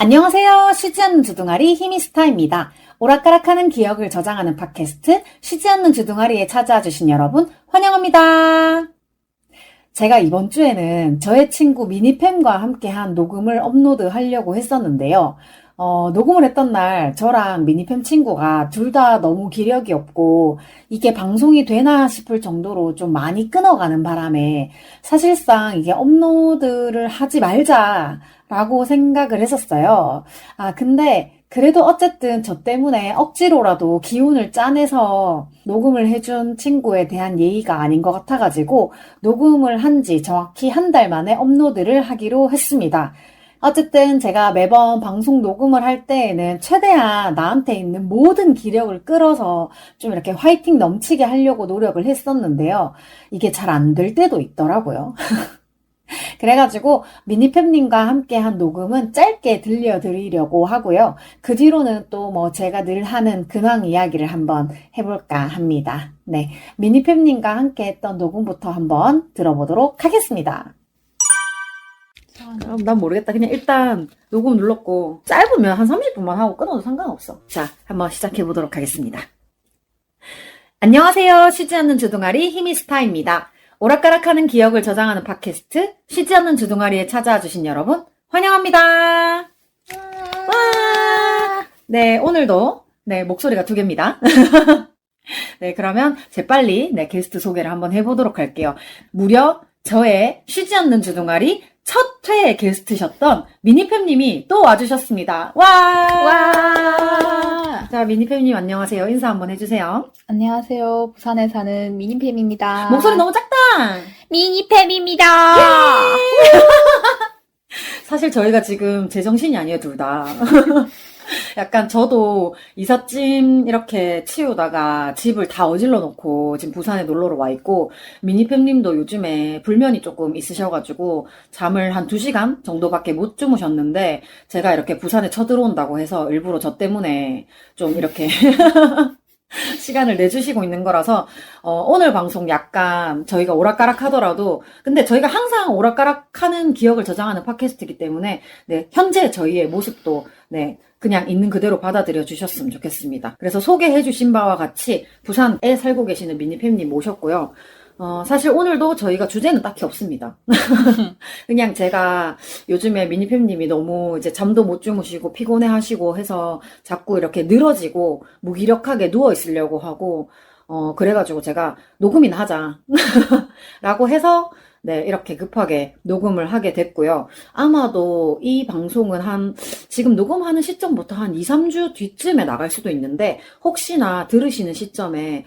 안녕하세요. 쉬지 않는 주둥아리 히미스타입니다. 오락가락하는 기억을 저장하는 팟캐스트 쉬지 않는 주둥아리에 찾아와 주신 여러분 환영합니다. 제가 이번 주에는 저의 친구 미니팸과 함께한 녹음을 업로드하려고 했었는데요. 녹음을 했던 날 저랑 미니팸 친구가 둘 다 너무 기력이 없고 이게 방송이 되나 싶을 정도로 좀 많이 끊어가는 바람에 사실상 이게 업로드를 하지 말자라고 생각을 했었어요. 근데 그래도 어쨌든 저 때문에 억지로라도 기운을 짜내서 녹음을 해준 친구에 대한 예의가 아닌 것 같아가지고 녹음을 한 지 정확히 한 달 만에 업로드를 하기로 했습니다. 어쨌든 제가 매번 방송 녹음을 할 때에는 최대한 나한테 있는 모든 기력을 끌어서 좀 이렇게 화이팅 넘치게 하려고 노력을 했었는데요. 이게 잘 안 될 때도 있더라고요. 그래가지고 미니팸님과 함께한 녹음은 짧게 들려드리려고 하고요. 그 뒤로는 또 뭐 제가 늘 하는 근황 이야기를 한번 해볼까 합니다. 네, 미니팸님과 함께했던 녹음부터 한번 들어보도록 하겠습니다. 그럼 난 모르겠다. 그냥 일단 녹음 눌렀고 짧으면 한 30분만 하고 끊어도 상관없어. 자, 한번 시작해보도록 하겠습니다. 안녕하세요. 쉬지 않는 주둥아리 히미스타입니다. 오락가락하는 기억을 저장하는 팟캐스트 쉬지 않는 주둥아리에 찾아와 주신 여러분 환영합니다. 와! 네, 오늘도 목소리가 두 개입니다. 네, 그러면 재빨리 게스트 소개를 한번 해보도록 할게요. 무려 저의 쉬지 않는 주둥아리 첫 회 게스트셨던 미니팸님이 또 와주셨습니다. 와! 와! 자, 미니팸님 안녕하세요. 인사 한번 해주세요. 안녕하세요. 부산에 사는 미니팸입니다. 목소리 너무 작다! 미니팸입니다! 사실 저희가 지금 제정신이 아니에요, 둘 다. 약간 저도 이삿짐 이렇게 치우다가 집을 다 어질러 놓고 지금 부산에 놀러로 와 있고 미니팸님도 요즘에 불면이 조금 있으셔가지고 잠을 한 2시간 정도밖에 못 주무셨는데 제가 이렇게 부산에 쳐들어온다고 해서 일부러 저 때문에 좀 이렇게 시간을 내주시고 있는 거라서 오늘 방송 약간 저희가 오락가락 하더라도 근데 저희가 항상 오락가락 하는 기억을 저장하는 팟캐스트이기 때문에 현재 저희의 모습도 그냥 있는 그대로 받아들여 주셨으면 좋겠습니다. 그래서 소개해 주신 바와 같이 부산에 살고 계시는 미니팸님 모셨고요. 사실 오늘도 저희가 주제는 딱히 없습니다. 그냥 제가 요즘에 미니팸님이 너무 이제 잠도 못 주무시고 피곤해 하시고 해서 자꾸 이렇게 늘어지고 무기력하게 누워 있으려고 하고, 그래가지고 제가 녹음이나 하자. 라고 해서 이렇게 급하게 녹음을 하게 됐고요. 아마도 이 방송은 지금 녹음하는 시점부터 한 2, 3주 뒤쯤에 나갈 수도 있는데, 혹시나 들으시는 시점에,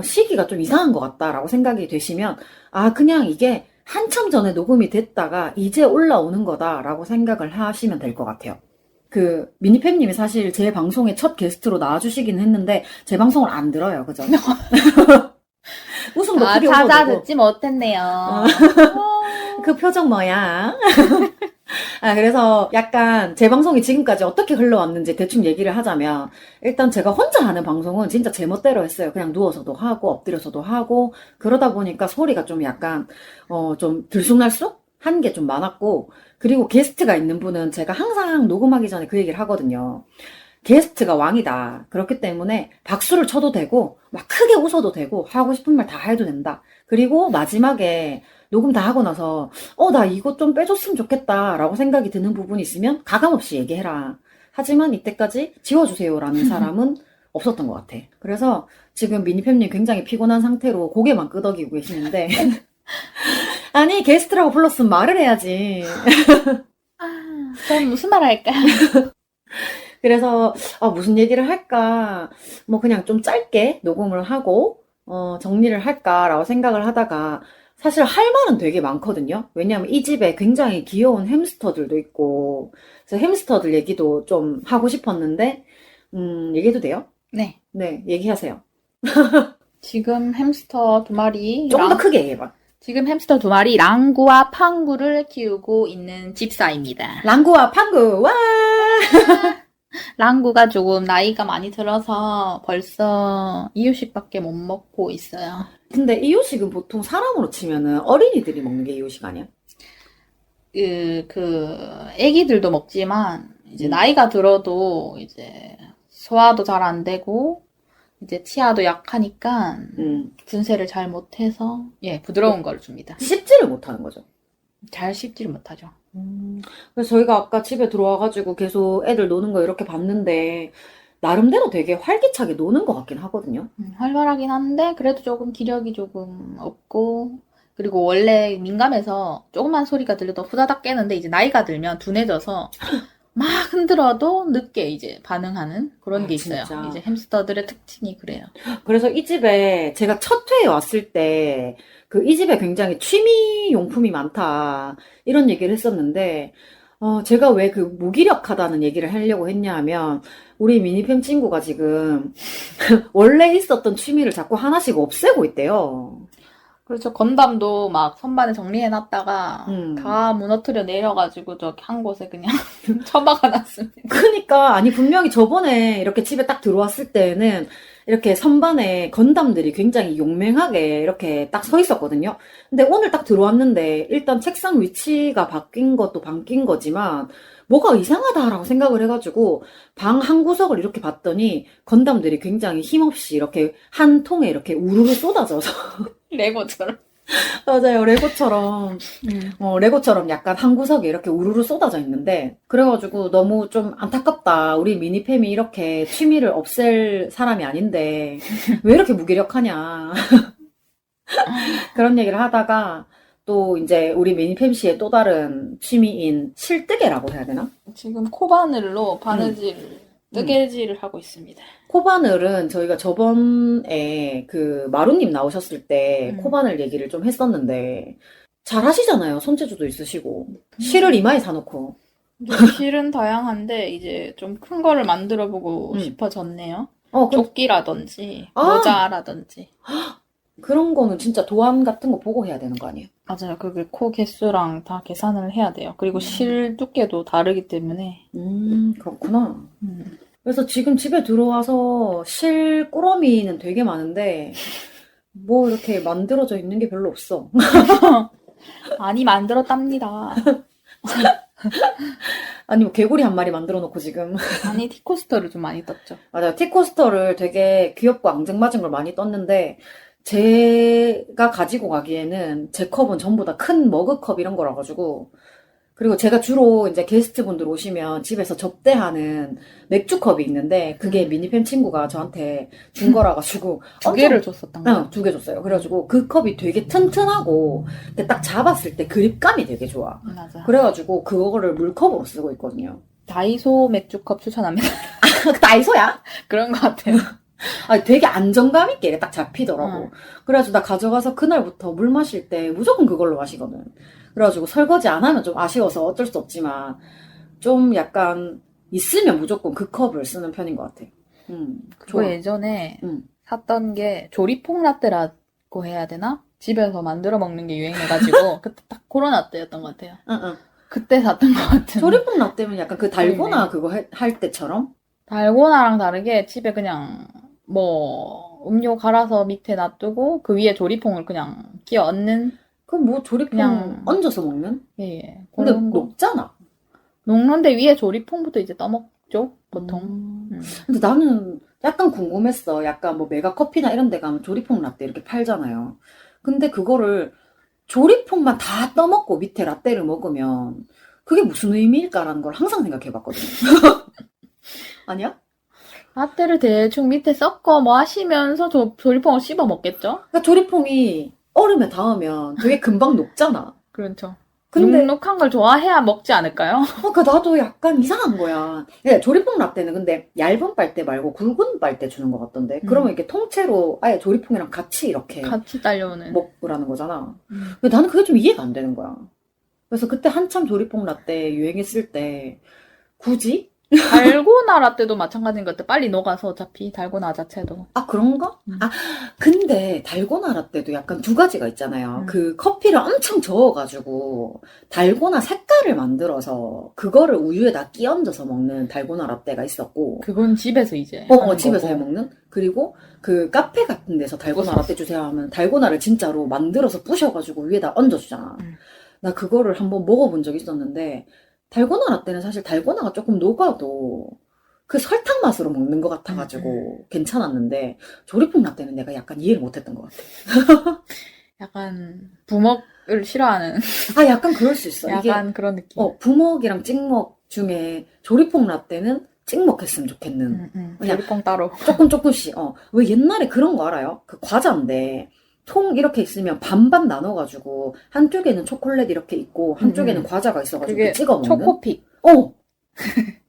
시기가 좀 이상한 것 같다라고 생각이 되시면, 그냥 이게 한참 전에 녹음이 됐다가 이제 올라오는 거다라고 생각을 하시면 될 것 같아요. 미니팸님이 사실 제 방송에 첫 게스트로 나와주시긴 했는데, 제 방송을 안 들어요. 그죠? 웃음도 크게 웃어도 찾아 듣지 못했네요. 그 표정 뭐야? 그래서 약간 제 방송이 지금까지 어떻게 흘러왔는지 대충 얘기를 하자면 일단 제가 혼자 하는 방송은 진짜 제 멋대로 했어요. 그냥 누워서도 하고 엎드려서도 하고 그러다 보니까 소리가 좀 약간 좀 들쑥날쑥 한 게 좀 많았고 그리고 게스트가 있는 분은 제가 항상 녹음하기 전에 그 얘기를 하거든요. 게스트가 왕이다. 그렇기 때문에 박수를 쳐도 되고 막 크게 웃어도 되고 하고 싶은 말 다 해도 된다. 그리고 마지막에 녹음 다 하고 나서 나 이거 좀 빼줬으면 좋겠다 라고 생각이 드는 부분이 있으면 가감없이 얘기해라. 하지만 이때까지 지워주세요라는 사람은 없었던 것 같아. 그래서 지금 미니팸님 굉장히 피곤한 상태로 고개만 끄덕이고 계시는데 아니 게스트라고 불렀으면 말을 해야지. 그럼 무슨 말 할까요? 그래서 무슨 얘기를 할까 뭐 그냥 좀 짧게 녹음을 하고 정리를 할까라고 생각을 하다가 사실 할 말은 되게 많거든요. 왜냐하면 이 집에 굉장히 귀여운 햄스터들도 있고 그래서 햄스터들 얘기도 좀 하고 싶었는데 얘기해도 돼요? 네. 네, 얘기하세요. 지금 햄스터 2마리. 조금 더 크게 얘기해봐. 지금 햄스터 2마리 랑구와 팡구를 키우고 있는 집사입니다. 랑구와 팡구, 와! 랑구가 조금 나이가 많이 들어서 벌써 이유식밖에 못 먹고 있어요. 근데 이유식은 보통 사람으로 치면은 어린이들이 먹는 게 이유식 아니야? 애기들도 먹지만 이제 나이가 들어도 이제 소화도 잘 안 되고 이제 치아도 약하니까 분쇄를 잘 못해서 예, 부드러운 걸 줍니다. 씹지를 못하는 거죠. 잘 씹지를 못하죠. 그래서 저희가 아까 집에 들어와가지고 계속 애들 노는 거 이렇게 봤는데, 나름대로 되게 활기차게 노는 것 같긴 하거든요. 활발하긴 한데 그래도 조금 기력이 조금 없고 그리고 원래 민감해서 조그만 소리가 들려도 후다닥 깨는데 이제 나이가 들면 둔해져서 막 흔들어도 늦게 이제 반응하는 그런 게 있어요. 진짜. 이제 햄스터들의 특징이 그래요. 그래서 이 집에 제가 첫 회에 왔을 때, 이 집에 굉장히 취미 용품이 많다, 이런 얘기를 했었는데, 제가 왜 그 무기력하다는 얘기를 하려고 했냐 하면, 우리 미니팸 친구가 지금, 원래 있었던 취미를 자꾸 하나씩 없애고 있대요. 그렇죠. 건담도 막 선반에 정리해놨다가 음. 다 무너뜨려 내려가지고 저기 한 곳에 그냥 처박아 놨습니다. 그니까, 아니, 분명히 저번에 이렇게 집에 딱 들어왔을 때는, 이렇게 선반에 건담들이 굉장히 용맹하게 이렇게 딱 서 있었거든요. 근데 오늘 딱 들어왔는데, 일단 책상 위치가 바뀐 것도 바뀐 거지만, 뭐가 이상하다라고 생각을 해가지고, 방 한 구석을 이렇게 봤더니, 건담들이 굉장히 힘없이 이렇게 한 통에 이렇게 우르르 쏟아져서. 레고처럼. 맞아요. 레고처럼. 레고처럼 약간 한 구석에 이렇게 우르르 쏟아져 있는데, 그래가지고 너무 좀 안타깝다. 우리 미니팸이 이렇게 취미를 없앨 사람이 아닌데, 왜 이렇게 무기력하냐. 그런 얘기를 하다가, 또 이제 우리 미니팸 씨의 또 다른 취미인 실뜨개라고 해야 되나? 지금 코바늘로 바느질, 뜨개질을 하고 있습니다. 코바늘은 저희가 저번에 그 마루님 나오셨을 때 코바늘 얘기를 좀 했었는데, 잘 하시잖아요. 손재주도 있으시고. 실을 이마에 사놓고. 실은 다양한데 이제 좀 큰 거를 만들어보고 싶어졌네요. 조끼라든지 모자라든지. 그런 거는 진짜 도안 같은 거 보고 해야 되는 거 아니에요? 맞아요. 그게 코 개수랑 다 계산을 해야 돼요. 그리고 실 두께도 다르기 때문에. 그렇구나. 그래서 지금 집에 들어와서 실 꾸러미는 되게 많은데, 뭐 이렇게 만들어져 있는 게 별로 없어. 많이 만들었답니다. 아니, 뭐 개구리 한 마리 만들어 놓고 지금. 아니, 티코스터를 좀 많이 떴죠. 맞아요. 티코스터를 되게 귀엽고 앙증맞은 걸 많이 떴는데, 제가 가지고 가기에는 제 컵은 전부 다 큰 머그컵 이런 거라 가지고, 그리고 제가 주로 이제 게스트분들 오시면 집에서 접대하는 맥주컵이 있는데, 그게 미니팸 친구가 저한테 준 거라 가지고. 두 개를 줬었던 거예요? 응, 2개 줬어요. 그래가지고 그 컵이 되게 튼튼하고, 근데 딱 잡았을 때 그립감이 되게 좋아. 맞아. 그래가지고 그거를 물컵으로 쓰고 있거든요. 다이소 맥주컵 추천합니다. 다이소야? 그런 것 같아요. 아니, 되게 안정감 있게 딱 잡히더라고. 그래가지고 나 가져가서 그날부터 물 마실 때 무조건 그걸로 마시거든. 그래가지고 설거지 안 하면 좀 아쉬워서 어쩔 수 없지만, 좀 약간 있으면 무조건 그 컵을 쓰는 편인 것 같아. 그거 예전에 샀던 게 조리퐁 라떼라고 해야 되나? 집에서 만들어 먹는 게 유행해가지고 그때 딱 코로나 때였던 것 같아요. 그때 샀던 것 같은. 조리퐁 라떼면 약간 그 달고나 그거 할 때처럼? 달고나랑 다르게 집에 그냥 뭐 음료 갈아서 밑에 놔두고 그 위에 조리퐁을 그냥 끼워 얹는. 그럼 뭐 조리퐁 그냥 얹어서 먹는? 예. 근데 그런 거. 녹잖아. 녹는데 위에 조리퐁부터 이제 떠먹죠, 보통. 근데 나는 약간 궁금했어. 약간 뭐 메가커피나 이런 데 가면 조리퐁 라떼 이렇게 팔잖아요. 근데 그거를 조리퐁만 다 떠먹고 밑에 라떼를 먹으면 그게 무슨 의미일까라는 걸 항상 생각해봤거든요. 아니야? 라떼를 대충 밑에 섞어 마시면서 조리퐁을 씹어 먹겠죠? 그러니까 조리퐁이 얼음에 닿으면 되게 금방 녹잖아. 그렇죠. 근데 눅눅한 걸 좋아해야 먹지 않을까요? 그러니까 나도 약간 이상한 거야. 네, 조리퐁 라떼는 근데 얇은 빨대 말고 굵은 빨대 주는 것 같던데. 그러면 이렇게 통째로 아예 조리퐁이랑 같이 이렇게 같이 딸려오는. 먹으라는 거잖아. 근데 나는 그게 좀 이해가 안 되는 거야. 그래서 그때 한참 조리퐁 라떼 유행했을 때 굳이? 달고나 라떼도 마찬가지인 것 같아. 빨리 녹아서 어차피 달고나 자체도. 아, 그런가? 아, 근데 달고나 라떼도 약간 두 가지가 있잖아요. 그 커피를 엄청 저어가지고 달고나 색깔을 만들어서 그거를 우유에다 끼얹어서 먹는 달고나 라떼가 있었고. 그건 집에서 이제. 집에서 해 먹는? 그리고 그 카페 같은 데서 달고나 라떼 주세요 하면 달고나를 진짜로 만들어서 부셔가지고 위에다 얹어주잖아. 나 그거를 한번 먹어본 적이 있었는데 달고나 라떼는 사실 달고나가 조금 녹아도 그 설탕 맛으로 먹는 것 같아가지고 괜찮았는데 조리퐁 라떼는 내가 약간 이해를 못했던 것 같아. 약간 부먹을 싫어하는 아, 약간 그럴 수 있어. 이게 약간 그런 느낌. 부먹이랑 찍먹 중에 조리퐁 라떼는 찍먹했으면 좋겠는. 그냥 조리퐁 따로. 조금씩. 왜 옛날에 그런 거 알아요? 그 과자인데 통 이렇게 있으면 반반 나눠가지고 한쪽에는 초콜릿 이렇게 있고 한쪽에는 과자가 있어가지고 그게 찍어 먹는. 초코픽.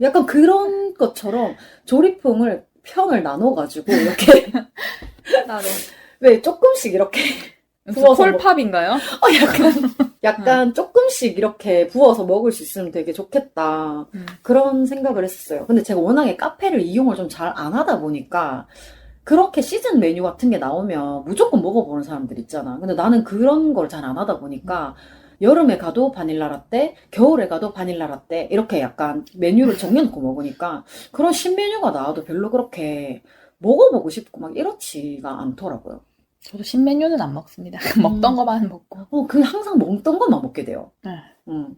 약간 그런 것처럼 조리퐁을 편을 나눠가지고 이렇게 따로. 왜 조금씩 이렇게 부어서 콜팝인가요? 약간 조금씩 이렇게 부어서 먹을 수 있으면 되게 좋겠다. 그런 생각을 했었어요. 근데 제가 워낙에 카페를 이용을 좀 잘 안 하다 보니까 그렇게 시즌 메뉴 같은 게 나오면 무조건 먹어보는 사람들 있잖아. 근데 나는 그런 걸 잘 안 하다 보니까 여름에 가도 바닐라 라떼, 겨울에 가도 바닐라 라떼 이렇게 약간 메뉴를 정해놓고 먹으니까 그런 신메뉴가 나와도 별로 그렇게 먹어보고 싶고 막 이렇지가 않더라고요. 저도 신메뉴는 안 먹습니다. 먹던 거만 먹고. 그냥 항상 먹던 것만 먹게 돼요. 네,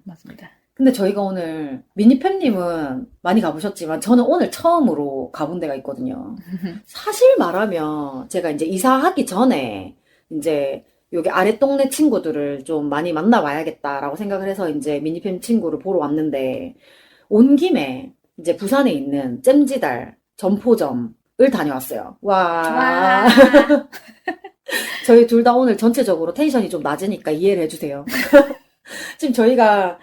맞습니다. 근데 저희가 오늘 미니팸님은 많이 가보셨지만 저는 오늘 처음으로 가본 데가 있거든요. 사실 말하면 제가 이제 이사하기 전에 이제 여기 아래 동네 친구들을 좀 많이 만나봐야겠다라고 생각을 해서 이제 미니팸 친구를 보러 왔는데 온 김에 이제 부산에 있는 잼지달 점포점을 다녀왔어요. 와. 저희 둘 다 오늘 전체적으로 텐션이 좀 낮으니까 이해를 해주세요. 지금 저희가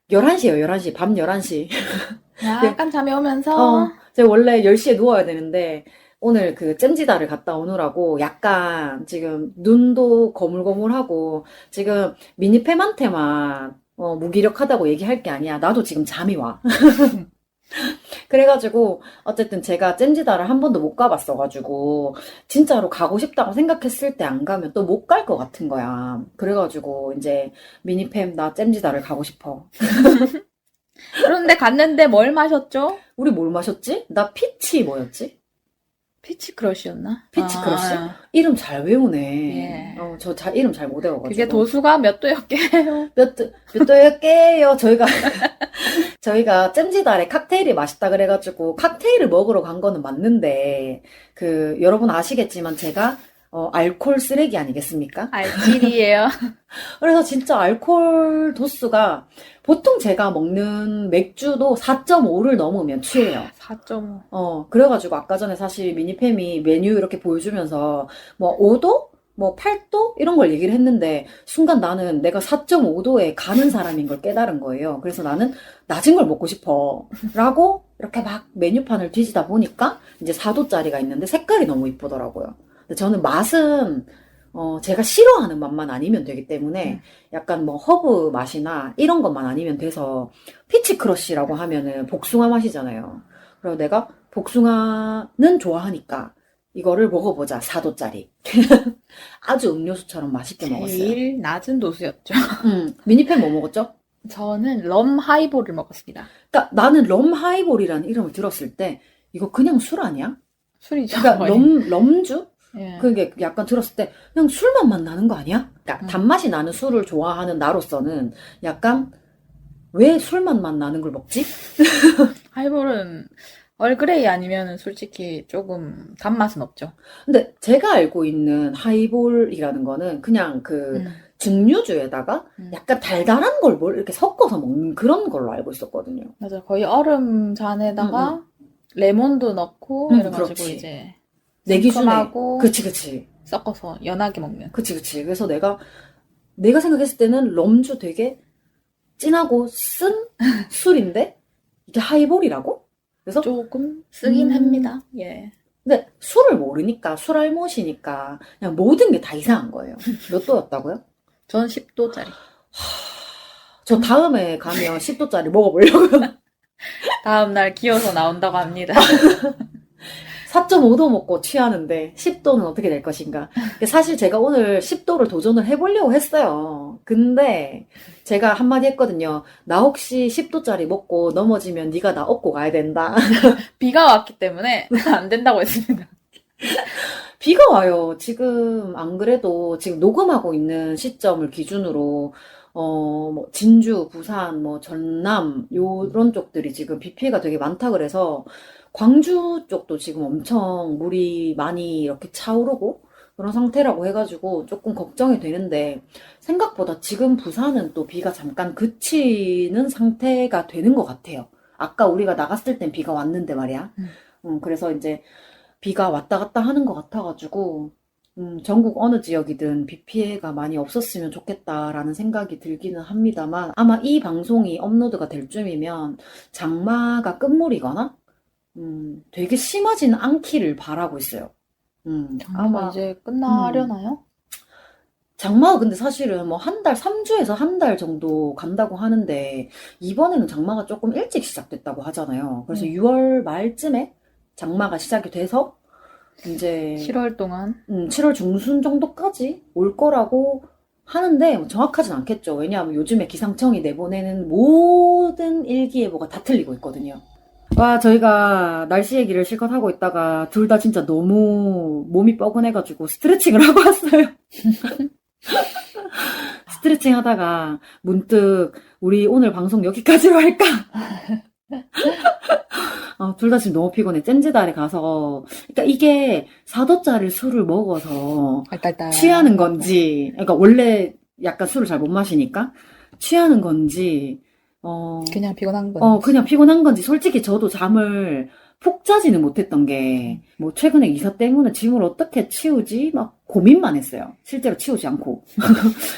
11시에요, 11시. 밤 11시. 약간 잠이 오면서. 제가 원래 10시에 누워야 되는데, 오늘 그 잼지다를 갔다 오느라고 약간 지금 눈도 거물거물하고, 지금 미니팸한테만 무기력하다고 얘기할 게 아니야. 나도 지금 잠이 와. 그래가지고 어쨌든 제가 잼지다를 한 번도 못 가봤어가지고 진짜로 가고 싶다고 생각했을 때 안 가면 또 못 갈 것 같은 거야. 그래가지고 이제 미니팸 나 잼지다를 가고 싶어. 그런데 갔는데 뭘 마셨죠? 우리 뭘 마셨지? 나 피치 뭐였지? 피치 크러쉬였나? 피치 크러쉬? 이름 잘 외우네. 예. 저 이름 잘 못 외워가지고. 그게 도수가 몇 도였게요? 몇 도였게요? 저희가 잼지달에 칵테일이 맛있다 그래가지고 칵테일을 먹으러 간 거는 맞는데 여러분 아시겠지만 제가 알콜 쓰레기 아니겠습니까? 알찔이에요. 그래서 진짜 알콜 도수가 보통 제가 먹는 맥주도 4.5를 넘으면 취해요. 4.5. 그래가지고 아까 전에 사실 미니팸이 메뉴 이렇게 보여주면서 뭐 5도? 뭐 8도? 이런 걸 얘기를 했는데 순간 나는 내가 4.5도에 가는 사람인 걸 깨달은 거예요. 그래서 나는 낮은 걸 먹고 싶어 라고 이렇게 막 메뉴판을 뒤지다 보니까 이제 4도짜리가 있는데 색깔이 너무 이쁘더라고요. 근데 저는 맛은 제가 싫어하는 맛만 아니면 되기 때문에 약간 뭐 허브 맛이나 이런 것만 아니면 돼서 피치 크러쉬라고 하면은 복숭아 맛이잖아요. 그리고 내가 복숭아는 좋아하니까 이거를 먹어보자. 4도짜리. 아주 음료수처럼 맛있게 먹었어요. 제일 낮은 도수였죠. 미니팸 뭐 먹었죠? 저는 럼 하이볼을 먹었습니다. 그러니까 나는 럼 하이볼이라는 이름을 들었을 때 이거 그냥 술 아니야? 술이죠. 그러니까 럼주? 예. 그게 약간 들었을 때 그냥 술맛만 나는 거 아니야? 그러니까 단맛이 나는 술을 좋아하는 나로서는 약간 왜 술맛만 나는 걸 먹지? 하이볼은 얼그레이 아니면은 솔직히 조금 단맛은 없죠. 근데 제가 알고 있는 하이볼이라는 거는 그냥 증류주에다가 약간 달달한 걸 이렇게 섞어서 먹는 그런 걸로 알고 있었거든요. 맞아. 거의 얼음 잔에다가 레몬도 넣고 이래가지고 그렇지. 이제 내 기준에 상큼하고 그치. 섞어서 연하게 먹는. 그치. 그래서 내가 생각했을 때는 럼주 되게 진하고 쓴 술인데 이게 하이볼이라고? 그래서 조금 쓰긴 합니다. 예. 근데 술을 모르니까 술 알못이니까 그냥 모든 게 다 이상한 거예요. 몇 도였다고요? 전 10도짜리. 저 다음에 가면 10도짜리 먹어보려고요. 다음날 기어서 나온다고 합니다. 4.5도 먹고 취하는데 10도는 어떻게 될 것인가. 사실 제가 오늘 10도를 도전을 해보려고 했어요. 근데 제가 한마디 했거든요. 나 혹시 10도짜리 먹고 넘어지면 네가 나 업고 가야 된다. 비가 왔기 때문에 안 된다고 했습니다. 비가 와요. 지금 안 그래도 지금 녹음하고 있는 시점을 기준으로 뭐 진주, 부산, 뭐 전남 요런 쪽들이 지금 비 피해가 되게 많다 그래서 광주 쪽도 지금 엄청 물이 많이 이렇게 차오르고 그런 상태라고 해가지고 조금 걱정이 되는데 생각보다 지금 부산은 또 비가 잠깐 그치는 상태가 되는 것 같아요. 아까 우리가 나갔을 땐 비가 왔는데 말이야. 음. 그래서 이제 비가 왔다 갔다 하는 것 같아가지고 전국 어느 지역이든 비 피해가 많이 없었으면 좋겠다라는 생각이 들기는 합니다만 아마 이 방송이 업로드가 될 쯤이면 장마가 끝물이거나 되게 심하진 않기를 바라고 있어요. 장마가 아마 이제 끝나려나요? 장마가 근데 사실은 뭐 한 달, 3주에서 한 달 정도 간다고 하는데 이번에는 장마가 조금 일찍 시작됐다고 하잖아요. 그래서 네. 6월 말쯤에 장마가 시작이 돼서 이제 7월 동안 7월 중순 정도까지 올 거라고 하는데 뭐 정확하진 않겠죠. 왜냐하면 요즘에 기상청이 내보내는 모든 일기예보가 다 틀리고 있거든요. 와, 저희가 날씨 얘기를 실컷 하고 있다가 둘 다 진짜 너무 몸이 뻐근해가지고 스트레칭을 하고 왔어요. 스트레칭 하다가 문득 우리 오늘 방송 여기까지로 할까? 둘 다 지금 너무 피곤해. 젠지달에 가서 그러니까 이게 4도짜리 술을 먹어서 알딸딸 취하는 건지, 그러니까 원래 약간 술을 잘 못 마시니까 취하는 건지, 그냥 피곤한 건지. 그냥 피곤한 건지, 솔직히 저도 잠을 푹 자지는 못했던 게, 뭐, 최근에 이사 때문에 짐을 어떻게 치우지? 막 고민만 했어요. 실제로 치우지 않고.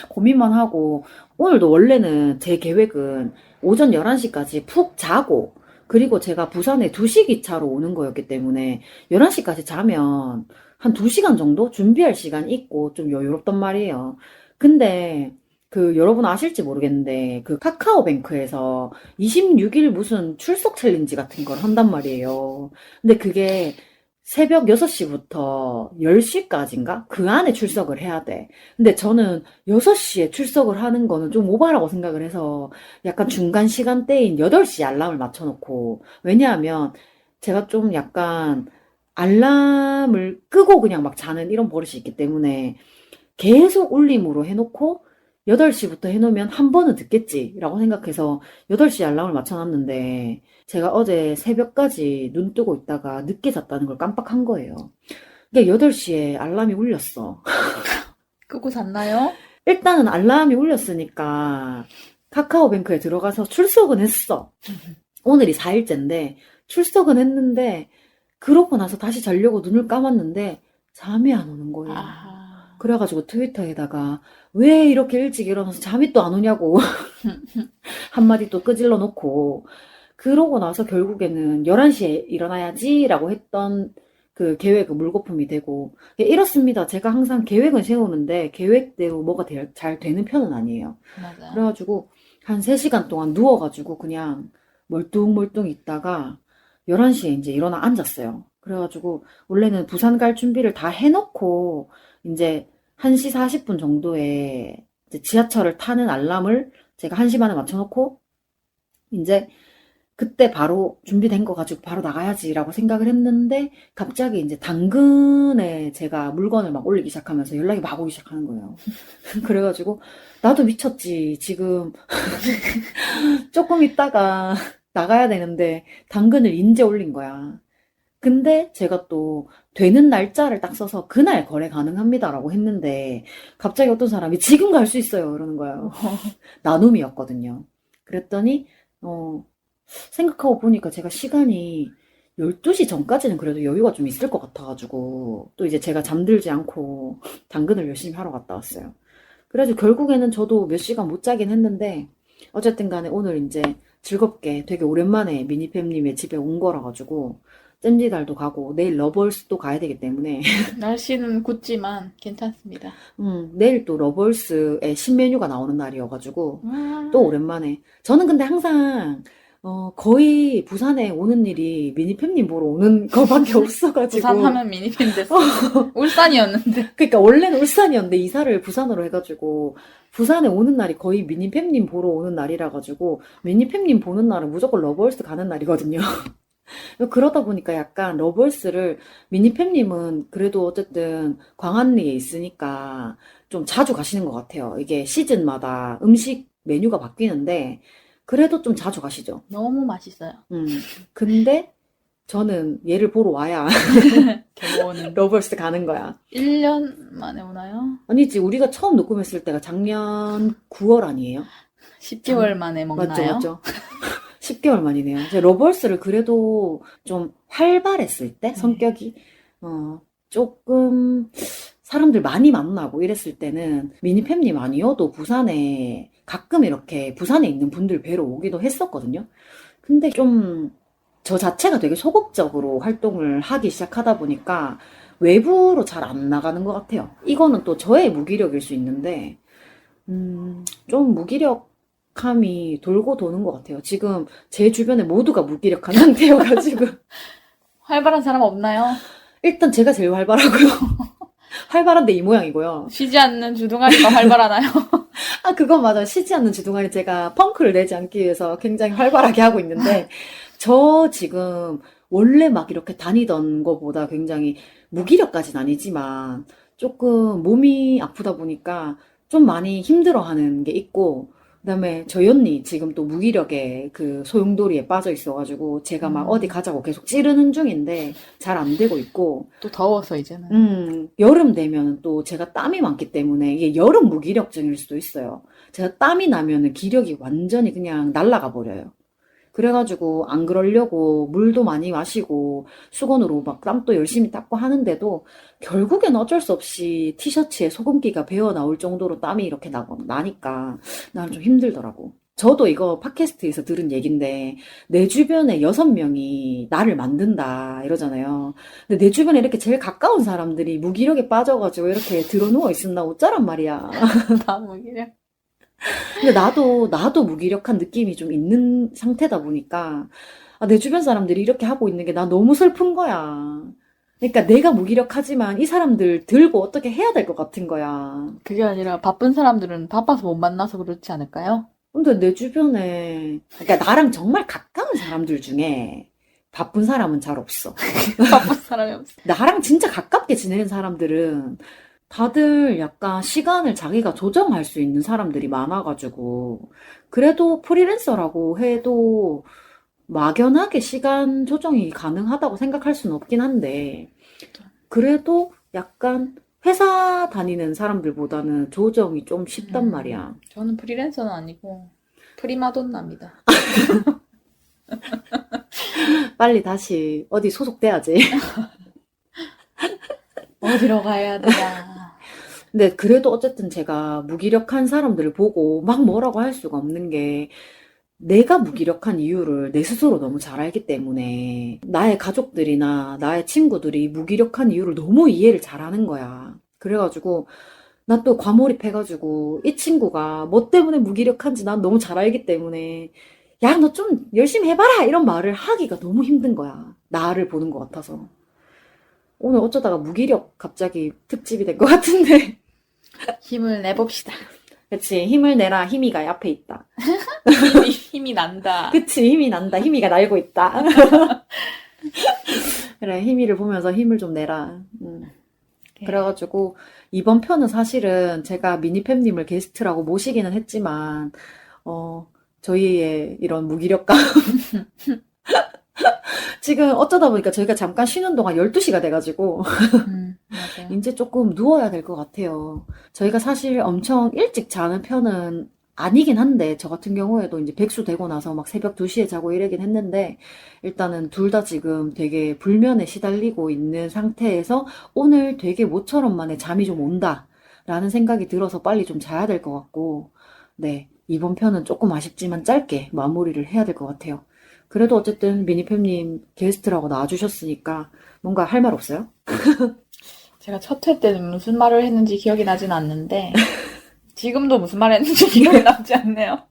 고민만 하고, 오늘도 원래는 제 계획은 오전 11시까지 푹 자고, 그리고 제가 부산에 2시 기차로 오는 거였기 때문에 11시까지 자면 한 2시간 정도 준비할 시간 있고 좀 여유롭단 말이에요. 근데 여러분 아실지 모르겠는데 카카오뱅크에서 26일 무슨 출석 챌린지 같은 걸 한단 말이에요. 근데 그게 새벽 6시부터 10시까지인가? 그 안에 출석을 해야 돼. 근데 저는 6시에 출석을 하는 거는 좀 오바라고 생각을 해서 약간 중간 시간대인 8시 알람을 맞춰놓고, 왜냐하면 제가 좀 약간 알람을 끄고 그냥 막 자는 이런 버릇이 있기 때문에 계속 울림으로 해놓고 8시부터 해놓으면 한 번은 듣겠지라고 생각해서 8시 알람을 맞춰놨는데 제가 어제 새벽까지 눈 뜨고 있다가 늦게 잤다는 걸 깜빡한 거예요. 그러니까 8시에 알람이 울렸어. 끄고 잤나요? 일단은 알람이 울렸으니까 카카오뱅크에 들어가서 출석은 했어. 오늘이 4일째인데 출석은 했는데 그러고 나서 다시 자려고 눈을 감았는데 잠이 안 오는 거예요. 아, 그래가지고 트위터에다가 왜 이렇게 일찍 일어나서 잠이 또 안 오냐고 한마디 또 끄질러 놓고 그러고 나서 결국에는 11시에 일어나야지라고 했던 그 계획은 물거품이 되고 이렇습니다. 제가 항상 계획은 세우는데 계획대로 뭐가 잘 되는 편은 아니에요. 맞아요. 그래가지고 한 3시간 동안 누워가지고 그냥 멀뚱멀뚱 있다가 11시에 이제 일어나 앉았어요. 그래가지고 원래는 부산 갈 준비를 다 해놓고 이제 1시 40분 정도에 이제 지하철을 타는 알람을 제가 1시 반에 맞춰놓고 이제 그때 바로 준비된 거 가지고 바로 나가야지라고 생각을 했는데 갑자기 이제 당근에 제가 물건을 막 올리기 시작하면서 연락이 막 오기 시작하는 거예요. 그래가지고 나도 미쳤지. 지금 조금 있다가 나가야 되는데 당근을 인제 올린 거야. 근데 제가 또 되는 날짜를 딱 써서 그날 거래 가능합니다라고 했는데 갑자기 어떤 사람이 지금 갈 수 있어요 이러는 거예요. 나눔이었거든요. 그랬더니 생각하고 보니까 제가 시간이 12시 전까지는 그래도 여유가 좀 있을 것 같아가지고 또 이제 제가 잠들지 않고 당근을 열심히 하러 갔다 왔어요. 그래서 결국에는 저도 몇 시간 못 자긴 했는데 어쨌든 간에 오늘 이제 즐겁게 되게 오랜만에 미니팸님의 집에 온 거라 가지고 잼지달도 가고 내일 러벌스도 가야 되기 때문에 날씨는 굳지만 괜찮습니다. 내일 또 러벌스의 신메뉴가 나오는 날이어가지고 아, 또 오랜만에 저는 근데 항상 거의 부산에 오는 일이 미니팸님 보러 오는 거밖에 없어가지고 부산 하면 미니팬 됐어. 울산이었는데. 그러니까 원래는 울산이었는데 이사를 부산으로 해가지고 부산에 오는 날이 거의 미니팸님 보러 오는 날이라 가지고 미니팸님 보는 날은 무조건 러버홀스 가는 날이거든요. 그러다 보니까 약간 러블스를 미니팸님은 그래도 어쨌든 광안리에 있으니까 좀 자주 가시는 것 같아요. 이게 시즌마다 음식 메뉴가 바뀌는데 그래도 좀 자주 가시죠. 너무 맛있어요. 음. 근데 저는 얘를 보러 와야 겨우는 러블스 가는 거야. 1년 만에 오나요? 아니지, 우리가 처음 녹음했을 때가 작년 9월 아니에요? 10개월 만에 맞죠, 먹나요? 맞죠. 10개월 만이네요. 제 러벌스를 그래도 좀 활발했을 때, 성격이, 조금 사람들 많이 만나고 이랬을 때는 미니팸님 아니어도 부산에 가끔 이렇게 부산에 있는 분들 뵈러 오기도 했었거든요. 근데 좀 저 자체가 되게 소극적으로 활동을 하기 시작하다 보니까 외부로 잘 안 나가는 것 같아요. 이거는 또 저의 무기력일 수 있는데, 좀 무기력함이 돌고 도는 것 같아요. 지금 제 주변에 모두가 무기력한 상태여가지고. 활발한 사람 없나요? 일단 제가 제일 활발하고요. 활발한데 이 모양이고요. 쉬지 않는 주둥아리가 활발하나요? 아, 그건 맞아요. 쉬지 않는 주둥아리 제가 펑크를 내지 않기 위해서 굉장히 활발하게 하고 있는데, 저 지금 원래 막 이렇게 다니던 것보다 굉장히 무기력까지는 아니지만, 조금 몸이 아프다 보니까 좀 많이 힘들어하는 게 있고, 그다음에 저희 언니 지금 또 무기력에 그 소용돌이에 빠져 있어가지고 제가 막 어디 가자고 계속 찌르는 중인데 잘 안 되고 있고, 또 더워서 이제는. 여름 되면 또 제가 땀이 많기 때문에 이게 여름 무기력증일 수도 있어요. 제가 땀이 나면은 기력이 완전히 그냥 날아가 버려요. 그래가지고 안 그러려고 물도 많이 마시고 수건으로 막 땀도 열심히 닦고 하는데도 결국엔 어쩔 수 없이 티셔츠에 소금기가 배어 나올 정도로 땀이 이렇게 나니까 나는 좀 힘들더라고. 저도 이거 팟캐스트에서 들은 얘긴데 내 주변에 6명이 나를 만든다 이러잖아요. 근데 내 주변에 이렇게 제일 가까운 사람들이 무기력에 빠져가지고 이렇게 드러누워 있으면 나 어쩌란 말이야. 다 무기력. 근데 나도 무기력한 느낌이 좀 있는 상태다 보니까, 아, 내 주변 사람들이 이렇게 하고 있는 게 나 너무 슬픈 거야. 그러니까 내가 무기력하지만 이 사람들 들고 어떻게 해야 될 것 같은 거야. 그게 아니라 바쁜 사람들은 바빠서 못 만나서 그렇지 않을까요? 근데 내 주변에, 그러니까 나랑 정말 가까운 사람들 중에 바쁜 사람은 잘 없어. 바쁜 사람이 없어. 나랑 진짜 가깝게 지내는 사람들은 다들 약간 시간을 자기가 조정할 수 있는 사람들이 많아가지고, 그래도 프리랜서라고 해도 막연하게 시간 조정이 가능하다고 생각할 수는 없긴 한데, 그래도 약간 회사 다니는 사람들보다는 조정이 좀 쉽단 말이야. 저는 프리랜서는 아니고 프리마돈나입니다. 빨리 다시 어디 소속돼야지. 어디로 가야 되나. 근데 그래도 어쨌든 제가 무기력한 사람들을 보고 막 뭐라고 할 수가 없는 게 내가 무기력한 이유를 내 스스로 너무 잘 알기 때문에 나의 가족들이나 나의 친구들이 무기력한 이유를 너무 이해를 잘하는 거야. 그래가지고 나 또 과몰입해가지고 이 친구가 뭐 때문에 무기력한지 난 너무 잘 알기 때문에 야, 너 좀 열심히 해봐라! 이런 말을 하기가 너무 힘든 거야. 나를 보는 것 같아서. 오늘 어쩌다가 무기력 갑자기 특집이 된 것 같은데. 힘을 내봅시다. 그치, 힘을 내라, 힘이가 앞에 있다. 힘이 난다. 그치, 힘이 난다, 힘이가 날고 있다. 그래, 힘이를 보면서 힘을 좀 내라. 그래가지고, 이번 편은 사실은 제가 미니팸님을 게스트라고 모시기는 했지만, 저희의 이런 무기력감. 지금 어쩌다 보니까 저희가 잠깐 쉬는 동안 12시가 돼가지고, 맞아요. 이제 조금 누워야 될 것 같아요. 저희가 사실 엄청 일찍 자는 편은 아니긴 한데, 저 같은 경우에도 이제 백수 되고 나서 막 새벽 2시에 자고 이러긴 했는데, 일단은 둘 다 지금 되게 불면에 시달리고 있는 상태에서 오늘 되게 모처럼 만에 잠이 좀 온다. 라는 생각이 들어서 빨리 좀 자야 될 것 같고, 네. 이번 편은 조금 아쉽지만 짧게 마무리를 해야 될 것 같아요. 그래도 어쨌든 미니팸님 게스트라고 나와주셨으니까 뭔가 할 말 없어요? 제가 첫 회 때는 무슨 말을 했는지 기억이 나진 않는데 지금도 무슨 말을 했는지 기억이 나지 않네요.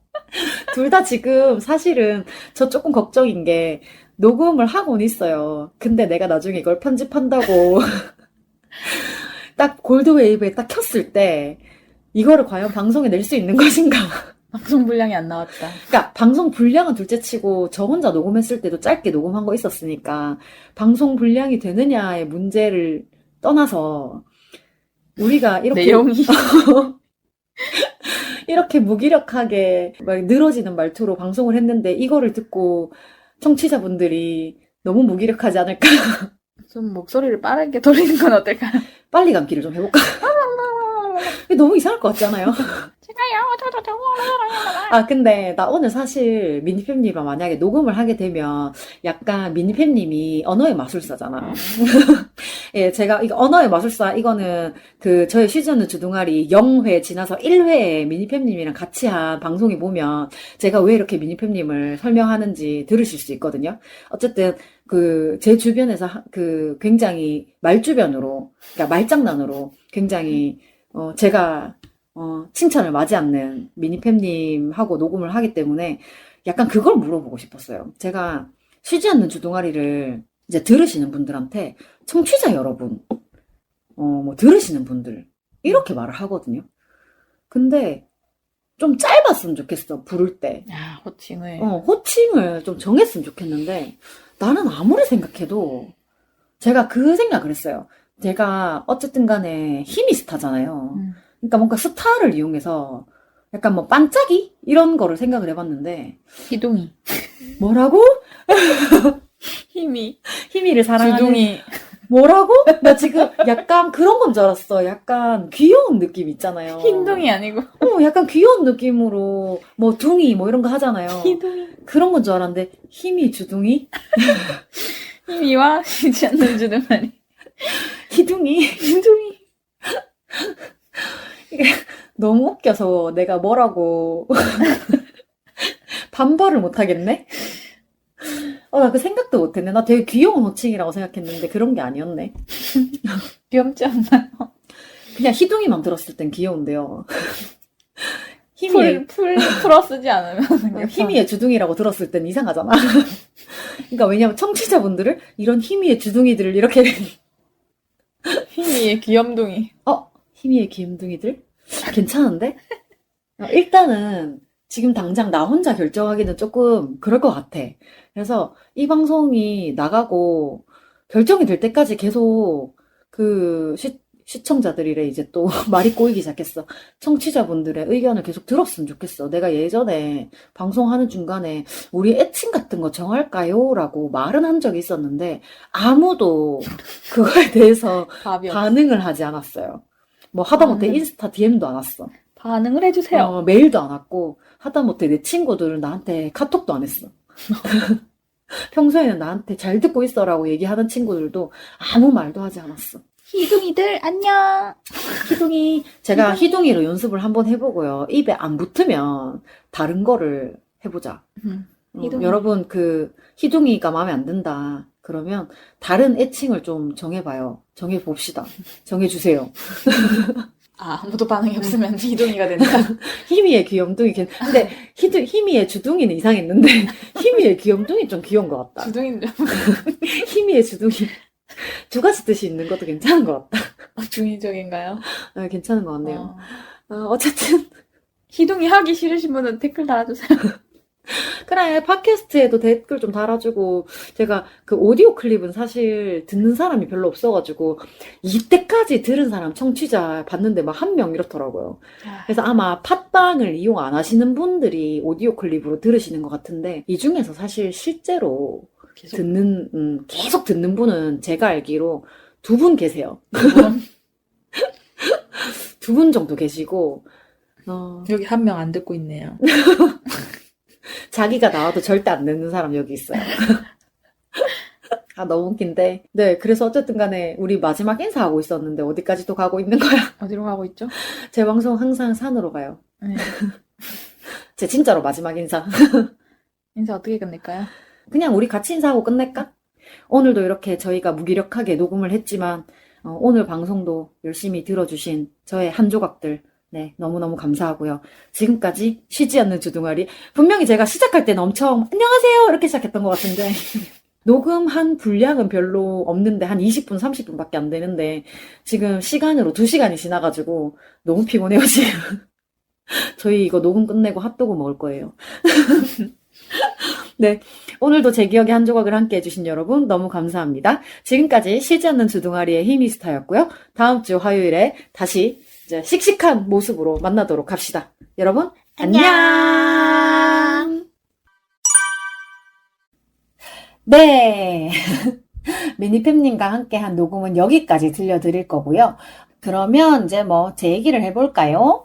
둘 다 지금 사실은 저 조금 걱정인 게 녹음을 하고는 있어요. 근데 내가 나중에 이걸 편집한다고 딱 골드웨이브에 딱 켰을 때 이거를 과연 방송에 낼 수 있는 것인가? 방송 분량이 안 나왔다. 그러니까 방송 분량은 둘째 치고 저 혼자 녹음했을 때도 짧게 녹음한 거 있었으니까 방송 분량이 되느냐의 문제를 떠나서 우리가 이렇게 내용이. 이렇게 무기력하게 막 늘어지는 말투로 방송을 했는데 이거를 듣고 청취자분들이 너무 무기력하지 않을까? 좀 목소리를 빠르게 돌리는 건 어떨까요? 빨리 감기를 좀 해볼까? 너무 이상할 것 같지 않아요? 제가요, 아, 근데 나 오늘 사실 미니팸님과 만약에 녹음을 하게 되면 약간 미니팸님이 언어의 마술사잖아. 예, 제가 이거 언어의 마술사 이거는 그 저의 시즌 주둥아리 0회 지나서 1회에 미니팸님이랑 같이 한 방송에 보면 제가 왜 이렇게 미니팸님을 설명하는지 들으실 수 있거든요. 어쨌든 그 제 주변에서 그 굉장히 말주변으로 그러니까 말장난으로 굉장히 제가 칭찬을 맞이 않는 미니팸님하고 녹음을 하기 때문에 약간 그걸 물어보고 싶었어요. 제가 쉬지 않는 주둥아리를 이제 들으시는 분들한테 청취자 여러분, 뭐 들으시는 분들 이렇게 말을 하거든요. 근데 좀 짧았으면 좋겠어, 부를 때. 야, 호칭을. 호칭을 좀 정했으면 좋겠는데 나는 아무리 생각해도 제가 그 생각을 했어요. 제가 어쨌든 간에 힘이 스타잖아요. 그러니까 뭔가 스타를 이용해서 약간 뭐 반짝이? 이런 거를 생각을 해봤는데 희둥이. 뭐라고? 힘이. 희미를 사랑하는 주둥이. 뭐라고? 나 지금 약간 그런 건 줄 알았어. 약간 귀여운 느낌 있잖아요. 흰둥이 아니고. 약간 귀여운 느낌으로 뭐 둥이 뭐 이런 거 하잖아요. 희둥이. 그런 건 줄 알았는데 희미 주둥이? 희미와 쉬지 않는 주둥아리. 희둥이? 희둥이. 이게 너무 웃겨서 내가 뭐라고 반발을 못 하겠네? 나 그 생각도 못 했네. 나 되게 귀여운 호칭이라고 생각했는데 그런 게 아니었네. 귀엽지 않나요? 그냥 희둥이만 들었을 땐 귀여운데요. 희미의, 풀어 쓰지 않으면. 희미의 주둥이라고 들었을 땐 이상하잖아. 그러니까 왜냐면 청취자분들을 이런 희미의 주둥이들을 이렇게 희미의 귀염둥이. 희미의 귀염둥이들? 괜찮은데? 일단은 지금 당장 나 혼자 결정하기는 조금 그럴 것 같아. 그래서 이 방송이 나가고 결정이 될 때까지 계속 그 시청자들이래 이제 또 말이 꼬이기 시작했어. 청취자분들의 의견을 계속 들었으면 좋겠어. 내가 예전에 방송하는 중간에 우리 애칭 같은 거 정할까요? 라고 말은 한 적이 있었는데 아무도 그거에 대해서 답이 없어. 반응을 하지 않았어요. 뭐 하다못해 인스타 DM도 안 왔어. 반응을 해주세요. 메일도 안 왔고 하다못해 내 친구들은 나한테 카톡도 안 했어. 평소에는 나한테 잘 듣고 있어라고 얘기하는 친구들도 아무 말도 하지 않았어. 희둥이들 안녕. 제가 희둥이로 연습을 한번 해보고요. 입에 안 붙으면 다른 거를 해보자. 희둥이. 여러분 그 희둥이가 마음에 안 든다. 그러면 다른 애칭을 좀 정해봐요. 정해봅시다. 정해주세요. 아무도 반응이 없으면 희둥이가 된다. 희미의 귀염둥이. 근데 희미의 주둥이는 이상했는데 희미의 귀염둥이 좀 귀여운 것 같다. 주둥이는 희미의 주둥이. 두 가지 뜻이 있는 것도 괜찮은 것 같다. 중의적인가요? 괜찮은 것 같네요. 어쨌든 희둥이 하기 싫으신 분은 댓글 달아주세요. 그래, 팟캐스트에도 댓글 좀 달아주고, 제가 그 오디오 클립은 사실 듣는 사람이 별로 없어가지고, 이때까지 들은 사람 청취자 봤는데 막 한 명 이렇더라고요. 그래서 아마 팟빵을 이용 안 하시는 분들이 오디오 클립으로 들으시는 것 같은데, 이 중에서 사실 실제로 계속 계속 듣는 분은 제가 알기로 2분 계세요. 2분 정도 계시고, 여기 한 명 안 듣고 있네요. 자기가 나와도 절대 안 듣는 사람 여기 있어요. 너무 웃긴데. 네, 그래서 어쨌든 간에 우리 마지막 인사하고 있었는데 어디까지 또 가고 있는 거야? 어디로 가고 있죠? 제 방송 항상 산으로 가요. 네. 제 진짜로 마지막 인사. 인사 어떻게 끝낼까요? 그냥 우리 같이 인사하고 끝낼까? 오늘도 이렇게 저희가 무기력하게 녹음을 했지만 오늘 방송도 열심히 들어주신 저의 한 조각들 네, 너무너무 감사하고요. 지금까지 쉬지 않는 주둥아리. 분명히 제가 시작할 때는 엄청 안녕하세요 이렇게 시작했던 것 같은데 녹음한 분량은 별로 없는데 한 20분, 30분밖에 안 되는데 지금 시간으로 2시간이 지나가지고 너무 피곤해요 지금. 저희 이거 녹음 끝내고 핫도그 먹을 거예요. 네. 오늘도 제 기억의 한 조각을 함께 해주신 여러분 너무 감사합니다. 지금까지 쉬지 않는 주둥아리의 히미스타였고요. 다음 주 화요일에 다시 이제 씩씩한 모습으로 만나도록 합시다. 여러분, 안녕! 네. 미니팸님과 함께한 녹음은 여기까지 들려드릴 거고요. 그러면 이제 뭐 제 얘기를 해볼까요?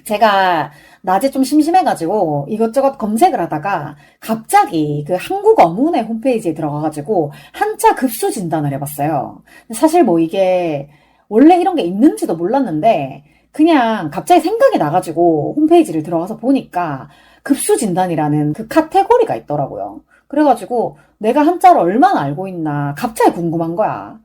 제가 낮에 좀 심심해가지고 이것저것 검색을 하다가 갑자기 그 한국어문의 홈페이지에 들어가가지고 한자 급수 진단을 해봤어요. 사실 뭐 이게 원래 이런 게 있는지도 몰랐는데 그냥 갑자기 생각이 나가지고 홈페이지를 들어가서 보니까 급수 진단이라는 그 카테고리가 있더라고요. 그래가지고 내가 한자를 얼마나 알고 있나 갑자기 궁금한 거야.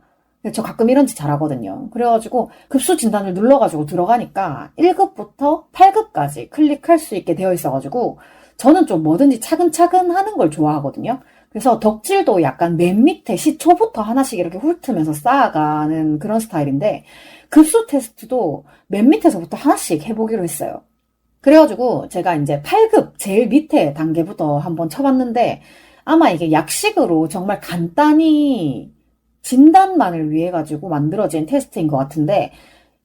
저 가끔 이런 짓 잘하거든요. 그래가지고 급수 진단을 눌러가지고 들어가니까 1급부터 8급까지 클릭할 수 있게 되어 있어가지고 저는 좀 뭐든지 차근차근 하는 걸 좋아하거든요. 그래서 덕질도 약간 맨 밑에 시초부터 하나씩 이렇게 훑으면서 쌓아가는 그런 스타일인데 급수 테스트도 맨 밑에서부터 하나씩 해보기로 했어요. 그래가지고 제가 이제 8급 제일 밑에 단계부터 한번 쳐봤는데 아마 이게 약식으로 정말 간단히 진단만을 위해 가지고 만들어진 테스트인 것 같은데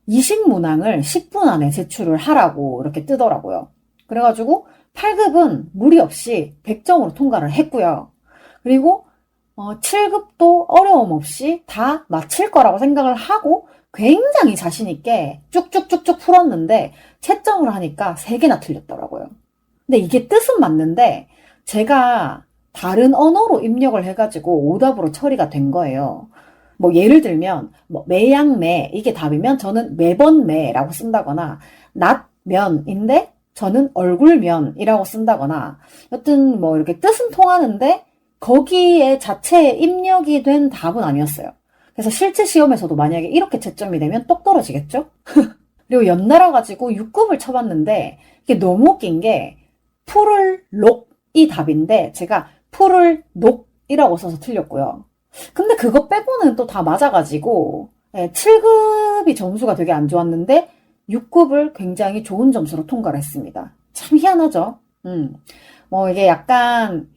20문항을 10분 안에 제출을 하라고 이렇게 뜨더라고요. 그래가지고 8급은 무리 없이 100점으로 통과를 했고요. 그리고 7급도 어려움 없이 다 맞힐 거라고 생각을 하고 굉장히 자신 있게 쭉쭉쭉쭉 풀었는데 채점을 하니까 3개나 틀렸더라고요. 근데 이게 뜻은 맞는데 제가 다른 언어로 입력을 해가지고 오답으로 처리가 된 거예요. 뭐 예를 들면 뭐 매양매 이게 답이면 저는 매번 매라고 쓴다거나 낫면인데 저는 얼굴면이라고 쓴다거나 여튼 뭐 이렇게 뜻은 통하는데 거기에 자체에 입력이 된 답은 아니었어요. 그래서 실제 시험에서도 만약에 이렇게 채점이 되면 똑 떨어지겠죠? 그리고 연달아 가지고 6급을 쳐봤는데 이게 너무 웃긴 게 풀을 녹이 답인데 제가 풀을 녹이라고 써서 틀렸고요. 근데 그거 빼고는 또 다 맞아가지고 7급이 점수가 되게 안 좋았는데 6급을 굉장히 좋은 점수로 통과를 했습니다. 참 희한하죠? 뭐 이게 약간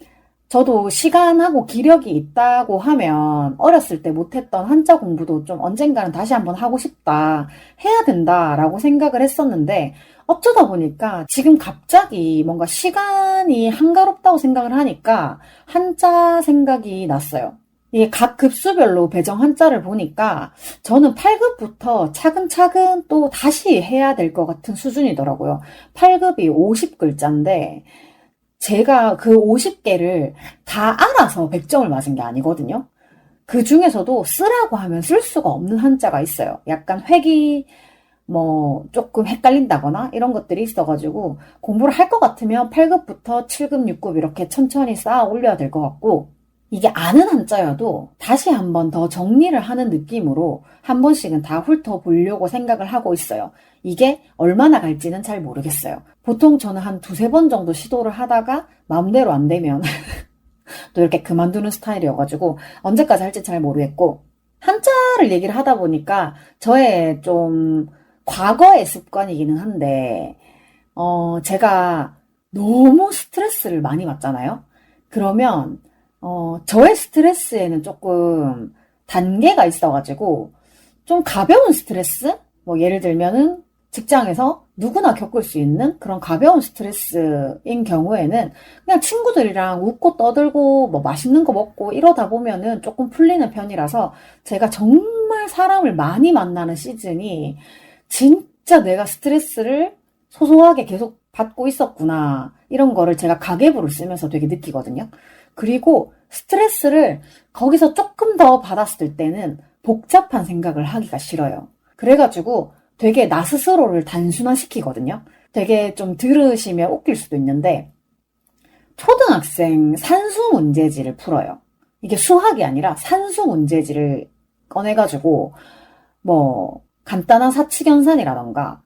저도 시간하고 기력이 있다고 하면 어렸을 때 못했던 한자 공부도 좀 언젠가는 다시 한번 하고 싶다, 해야 된다라고 생각을 했었는데 어쩌다 보니까 지금 갑자기 뭔가 시간이 한가롭다고 생각을 하니까 한자 생각이 났어요. 이게 각 급수별로 배정 한자를 보니까 저는 8급부터 차근차근 또 다시 해야 될 것 같은 수준이더라고요. 8급이 50글자인데 제가 그 50개를 다 알아서 100점을 맞은 게 아니거든요. 그 중에서도 쓰라고 하면 쓸 수가 없는 한자가 있어요. 약간 획이 뭐 조금 헷갈린다거나 이런 것들이 있어가지고 공부를 할 것 같으면 8급부터 7급, 6급 이렇게 천천히 쌓아 올려야 될 것 같고 이게 아는 한자여도 다시 한 번 더 정리를 하는 느낌으로 한 번씩은 다 훑어보려고 생각을 하고 있어요. 이게 얼마나 갈지는 잘 모르겠어요. 보통 저는 한 2-3번 정도 시도를 하다가 마음대로 안 되면 또 이렇게 그만두는 스타일이어가지고 언제까지 할지 잘 모르겠고 한자를 얘기를 하다 보니까 저의 좀 과거의 습관이기는 한데 제가 너무 스트레스를 많이 받잖아요. 그러면 저의 스트레스에는 조금 단계가 있어가지고 좀 가벼운 스트레스? 뭐 예를 들면은 직장에서 누구나 겪을 수 있는 그런 가벼운 스트레스인 경우에는 그냥 친구들이랑 웃고 떠들고 뭐 맛있는 거 먹고 이러다 보면은 조금 풀리는 편이라서 제가 정말 사람을 많이 만나는 시즌이 진짜 내가 스트레스를 소소하게 계속 받고 있었구나 이런 거를 제가 가계부를 쓰면서 되게 느끼거든요. 그리고 스트레스를 거기서 조금 더 받았을 때는 복잡한 생각을 하기가 싫어요. 그래가지고 되게 나 스스로를 단순화시키거든요. 되게 좀 들으시면 웃길 수도 있는데 초등학생 산수 문제지를 풀어요. 이게 수학이 아니라 산수 문제지를 꺼내가지고 뭐 간단한 사칙연산이라던가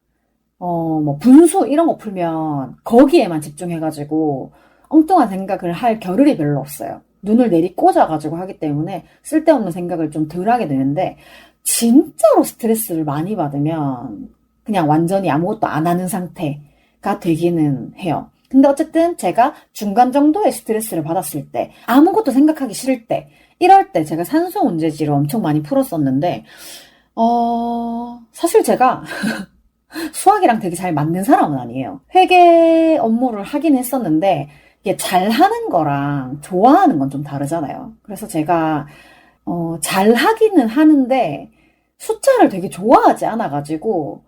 뭐 분수 이런 거 풀면 거기에만 집중해가지고 엉뚱한 생각을 할 겨를이 별로 없어요. 눈을 내리 꽂아가지고 하기 때문에 쓸데없는 생각을 좀 덜 하게 되는데 진짜로 스트레스를 많이 받으면 그냥 완전히 아무것도 안 하는 상태가 되기는 해요. 근데 어쨌든 제가 중간 정도의 스트레스를 받았을 때, 아무것도 생각하기 싫을 때, 이럴 때 제가 산수 문제지를 엄청 많이 풀었었는데, 사실 제가 수학이랑 되게 잘 맞는 사람은 아니에요. 회계 업무를 하긴 했었는데, 이게 잘하는 거랑 좋아하는 건 좀 다르잖아요. 그래서 제가, 잘하기는 하는데, 숫자를 되게 좋아하지 않아가지고,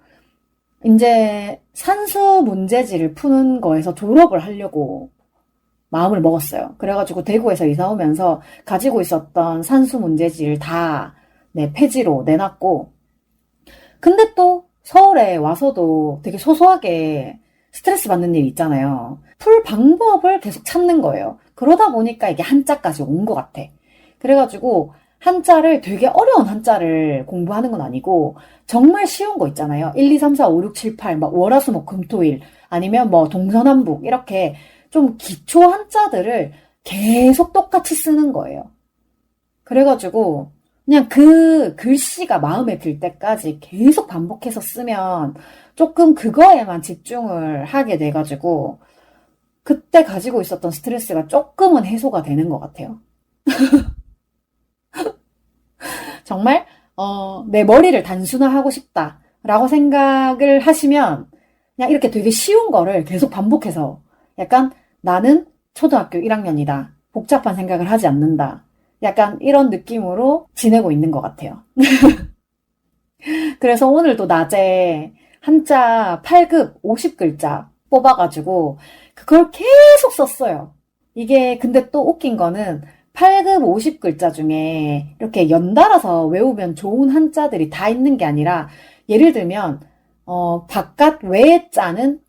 이제 산수 문제지를 푸는 거에서 졸업을 하려고 마음을 먹었어요. 그래가지고 대구에서 이사 오면서 가지고 있었던 산수 문제지를 다 폐지로 내놨고, 근데 또 서울에 와서도 되게 소소하게 스트레스 받는 일 있잖아요. 풀 방법을 계속 찾는 거예요. 그러다 보니까 이게 한자까지 온 것 같아. 그래가지고 한자를 되게 어려운 한자를 공부하는 건 아니고 정말 쉬운 거 있잖아요. 1, 2, 3, 4, 5, 6, 7, 8, 막 월화수목 금토일 아니면 뭐 동서남북 이렇게 좀 기초 한자들을 계속 똑같이 쓰는 거예요. 그래가지고 그냥 그 글씨가 마음에 들 때까지 계속 반복해서 쓰면 조금 그거에만 집중을 하게 돼가지고 그때 가지고 있었던 스트레스가 조금은 해소가 되는 것 같아요. 정말 내 머리를 단순화하고 싶다라고 생각을 하시면 그냥 이렇게 되게 쉬운 거를 계속 반복해서 약간 나는 초등학교 1학년이다. 복잡한 생각을 하지 않는다. 약간 이런 느낌으로 지내고 있는 것 같아요. 그래서 오늘도 낮에 한자 8급 50글자 뽑아가지고 그걸 계속 썼어요. 이게 근데 또 웃긴 거는 8급 50글자 중에 이렇게 연달아서 외우면 좋은 한자들이 다 있는 게 아니라 예를 들면 바깥 외의 자는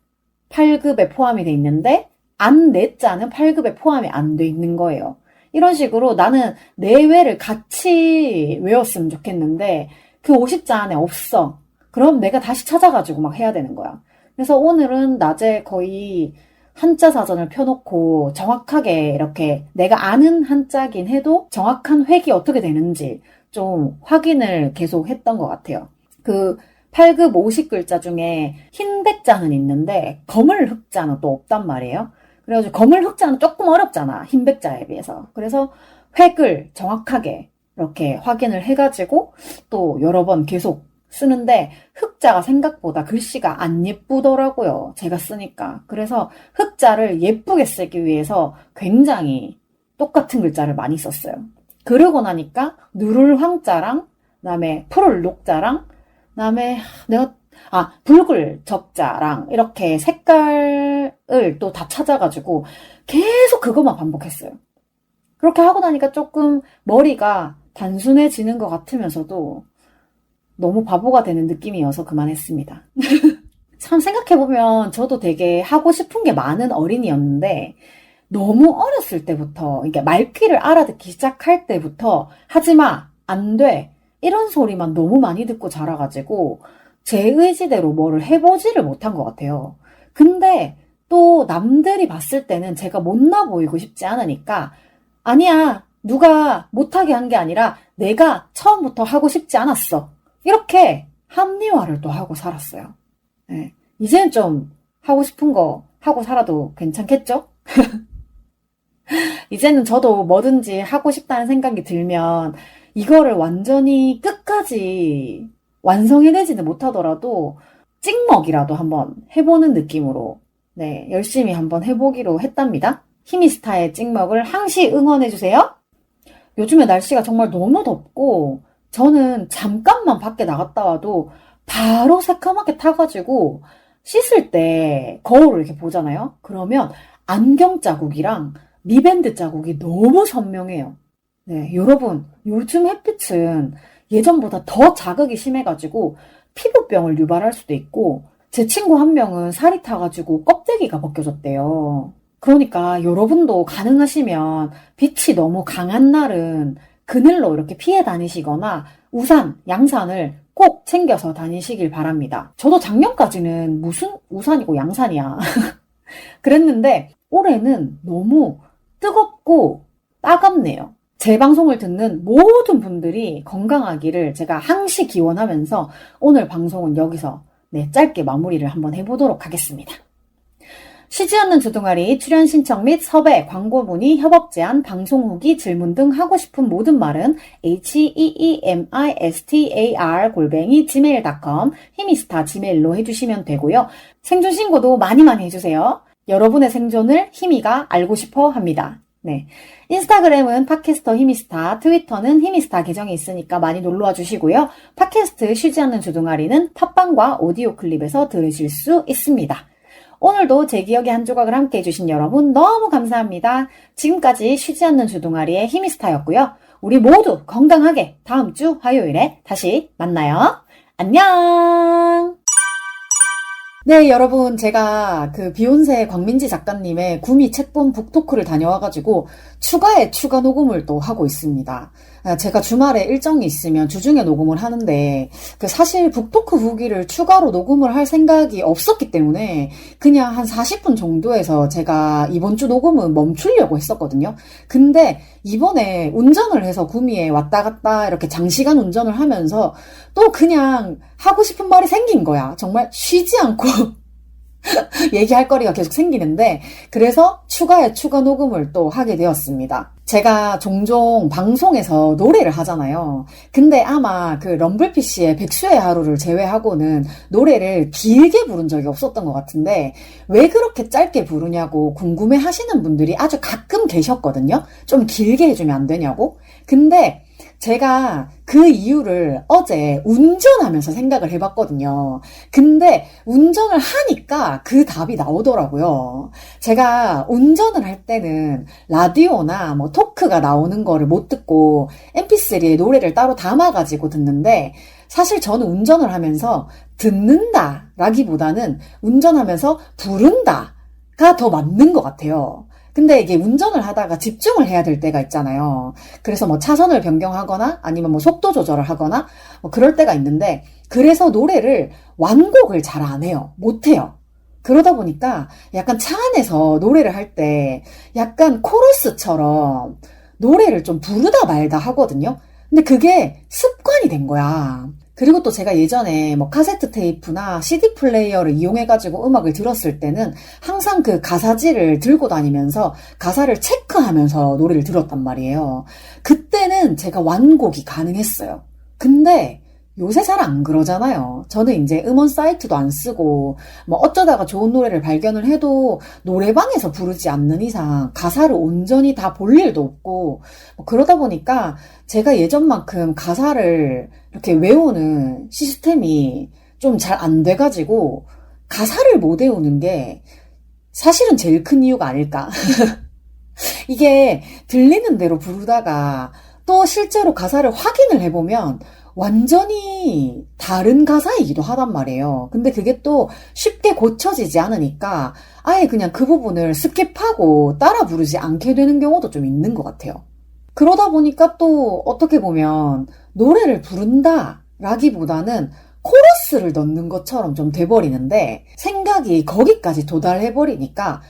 8급에 포함이 돼 있는데 안 내 자는 8급에 포함이 안 돼 있는 거예요. 이런 식으로 나는 내외를 같이 외웠으면 좋겠는데 그 50자 안에 없어. 그럼 내가 다시 찾아가지고 막 해야 되는 거야. 그래서 오늘은 낮에 거의 한자 사전을 펴놓고 정확하게 이렇게 내가 아는 한자긴 해도 정확한 획이 어떻게 되는지 좀 확인을 계속 했던 것 같아요. 그 8급 50글자 중에 흰백자는 있는데 거물 흑자는 또 없단 말이에요. 그래가지고 거물 흑자는 조금 어렵잖아. 흰백자에 비해서. 그래서 획을 정확하게 이렇게 확인을 해가지고 또 여러 번 계속 쓰는데 흑자가 생각보다 글씨가 안 예쁘더라고요. 제가 쓰니까. 그래서 흑자를 예쁘게 쓰기 위해서 굉장히 똑같은 글자를 많이 썼어요. 그러고 나니까 누를 황자랑 그다음에 푸를 녹자랑 그다음에 내가 붉을 적자랑 이렇게 색깔을 또 다 찾아가지고 계속 그것만 반복했어요. 그렇게 하고 나니까 조금 머리가 단순해지는 것 같으면서도 너무 바보가 되는 느낌이어서 그만했습니다. 참 생각해보면 저도 되게 하고 싶은 게 많은 어린이였는데 너무 어렸을 때부터 그러니까 말귀를 알아듣기 시작할 때부터 하지마, 안 돼, 이런 소리만 너무 많이 듣고 자라가지고 제 의지대로 뭐를 해보지를 못한 것 같아요. 근데 또 남들이 봤을 때는 제가 못나 보이고 싶지 않으니까 아니야, 누가 못하게 한 게 아니라 내가 처음부터 하고 싶지 않았어. 이렇게 합리화를 또 하고 살았어요. 네. 이제는 좀 하고 싶은 거 하고 살아도 괜찮겠죠? 이제는 저도 뭐든지 하고 싶다는 생각이 들면 이거를 완전히 끝까지 완성해내지는 못하더라도 찍먹이라도 한번 해보는 느낌으로 열심히 한번 해보기로 했답니다. 히미스타의 찍먹을 항시 응원해주세요. 요즘에 날씨가 정말 너무 덥고 저는 잠깐만 밖에 나갔다 와도 바로 새까맣게 타가지고 씻을 때 거울을 이렇게 보잖아요. 그러면 안경 자국이랑 리밴드 자국이 너무 선명해요. 네, 여러분, 요즘 햇빛은 예전보다 더 자극이 심해가지고 피부병을 유발할 수도 있고 제 친구 한 명은 살이 타가지고 껍데기가 벗겨졌대요. 그러니까 여러분도 가능하시면 빛이 너무 강한 날은 그늘로 이렇게 피해 다니시거나 우산, 양산을 꼭 챙겨서 다니시길 바랍니다. 저도 작년까지는 무슨 우산이고 양산이야. 그랬는데 올해는 너무 뜨겁고 따갑네요. 제 방송을 듣는 모든 분들이 건강하기를 제가 항시 기원하면서 오늘 방송은 여기서 네, 짧게 마무리를 한번 해보도록 하겠습니다. 쉬지 않는 주둥아리 출연 신청 및 섭외, 광고 문의, 협업 제안, 방송 후기, 질문 등 하고 싶은 모든 말은 heemistar@gmail.com 히미스타 지메일로 해주시면 되고요. 생존 신고도 많이 해주세요. 여러분의 생존을 히미가 알고 싶어 합니다. 네. 인스타그램은 팟캐스터 히미스타, 트위터는 히미스타 계정이 있으니까 많이 놀러와 주시고요. 팟캐스트 쉬지 않는 주둥아리는 팟빵과 오디오 클립에서 들으실 수 있습니다. 오늘도 제 기억의 한 조각을 함께 해주신 여러분 너무 감사합니다. 지금까지 쉬지 않는 주둥아리의 히미스타였고요. 우리 모두 건강하게 다음 주 화요일에 다시 만나요. 안녕! 네, 여러분, 제가 그 비욘세 광민지 작가님의 구미 책본 북토크를 다녀와가지고 추가 녹음을 또 하고 있습니다. 제가 주말에 일정이 있으면 주중에 녹음을 하는데 사실 북토크 후기를 추가로 녹음을 할 생각이 없었기 때문에 그냥 한 40분 정도에서 제가 이번 주 녹음은 멈추려고 했었거든요. 근데 이번에 운전을 해서 구미에 왔다 갔다 이렇게 장시간 운전을 하면서 또 그냥 하고 싶은 말이 생긴 거야. 정말 쉬지 않고 얘기할 거리가 계속 생기는데 그래서 추가 녹음을 또 하게 되었습니다. 제가 종종 방송에서 노래를 하잖아요. 근데 아마 그 럼블피쉬의 백수의 하루를 제외하고는 노래를 길게 부른 적이 없었던 것 같은데 왜 그렇게 짧게 부르냐고 궁금해 하시는 분들이 아주 가끔 계셨거든요. 좀 길게 해주면 안 되냐고. 근데 제가 그 이유를 어제 운전하면서 생각을 해봤거든요. 근데 운전을 하니까 그 답이 나오더라고요. 제가 운전을 할 때는 라디오나 뭐 토크가 나오는 거를 못 듣고 mp3에 노래를 따로 담아가지고 듣는데 사실 저는 운전을 하면서 듣는다 라기보다는 운전하면서 부른다가 더 맞는 것 같아요. 근데 이게 운전을 하다가 집중을 해야 될 때가 있잖아요. 그래서 뭐 차선을 변경하거나 아니면 뭐 속도 조절을 하거나 뭐 그럴 때가 있는데 그래서 노래를 완곡을 잘 안 해요. 못 해요. 그러다 보니까 약간 차 안에서 노래를 할 때 약간 코러스처럼 노래를 좀 부르다 말다 하거든요. 근데 그게 습관이 된 거야. 그리고 또 제가 예전에 뭐 카세트 테이프나 CD 플레이어를 이용해가지고 음악을 들었을 때는 항상 그 가사지를 들고 다니면서 가사를 체크하면서 노래를 들었단 말이에요. 그때는 제가 완곡이 가능했어요. 근데 요새 잘 안 그러잖아요. 저는 이제 음원 사이트도 안 쓰고 뭐 어쩌다가 좋은 노래를 발견을 해도 노래방에서 부르지 않는 이상 가사를 온전히 다 볼 일도 없고 뭐 그러다 보니까 제가 예전만큼 가사를 이렇게 외우는 시스템이 좀 잘 안 돼가지고 가사를 못 외우는 게 사실은 제일 큰 이유가 아닐까. 이게 들리는 대로 부르다가 또 실제로 가사를 확인을 해보면 완전히 다른 가사이기도 하단 말이에요. 근데 그게 또 쉽게 고쳐지지 않으니까 아예 그냥 그 부분을 스킵하고 따라 부르지 않게 되는 경우도 좀 있는 것 같아요. 그러다 보니까 또 어떻게 보면 노래를 부른다 라기보다는 코러스를 넣는 것처럼 좀 돼버리는데 생각이 거기까지 도달해버리니까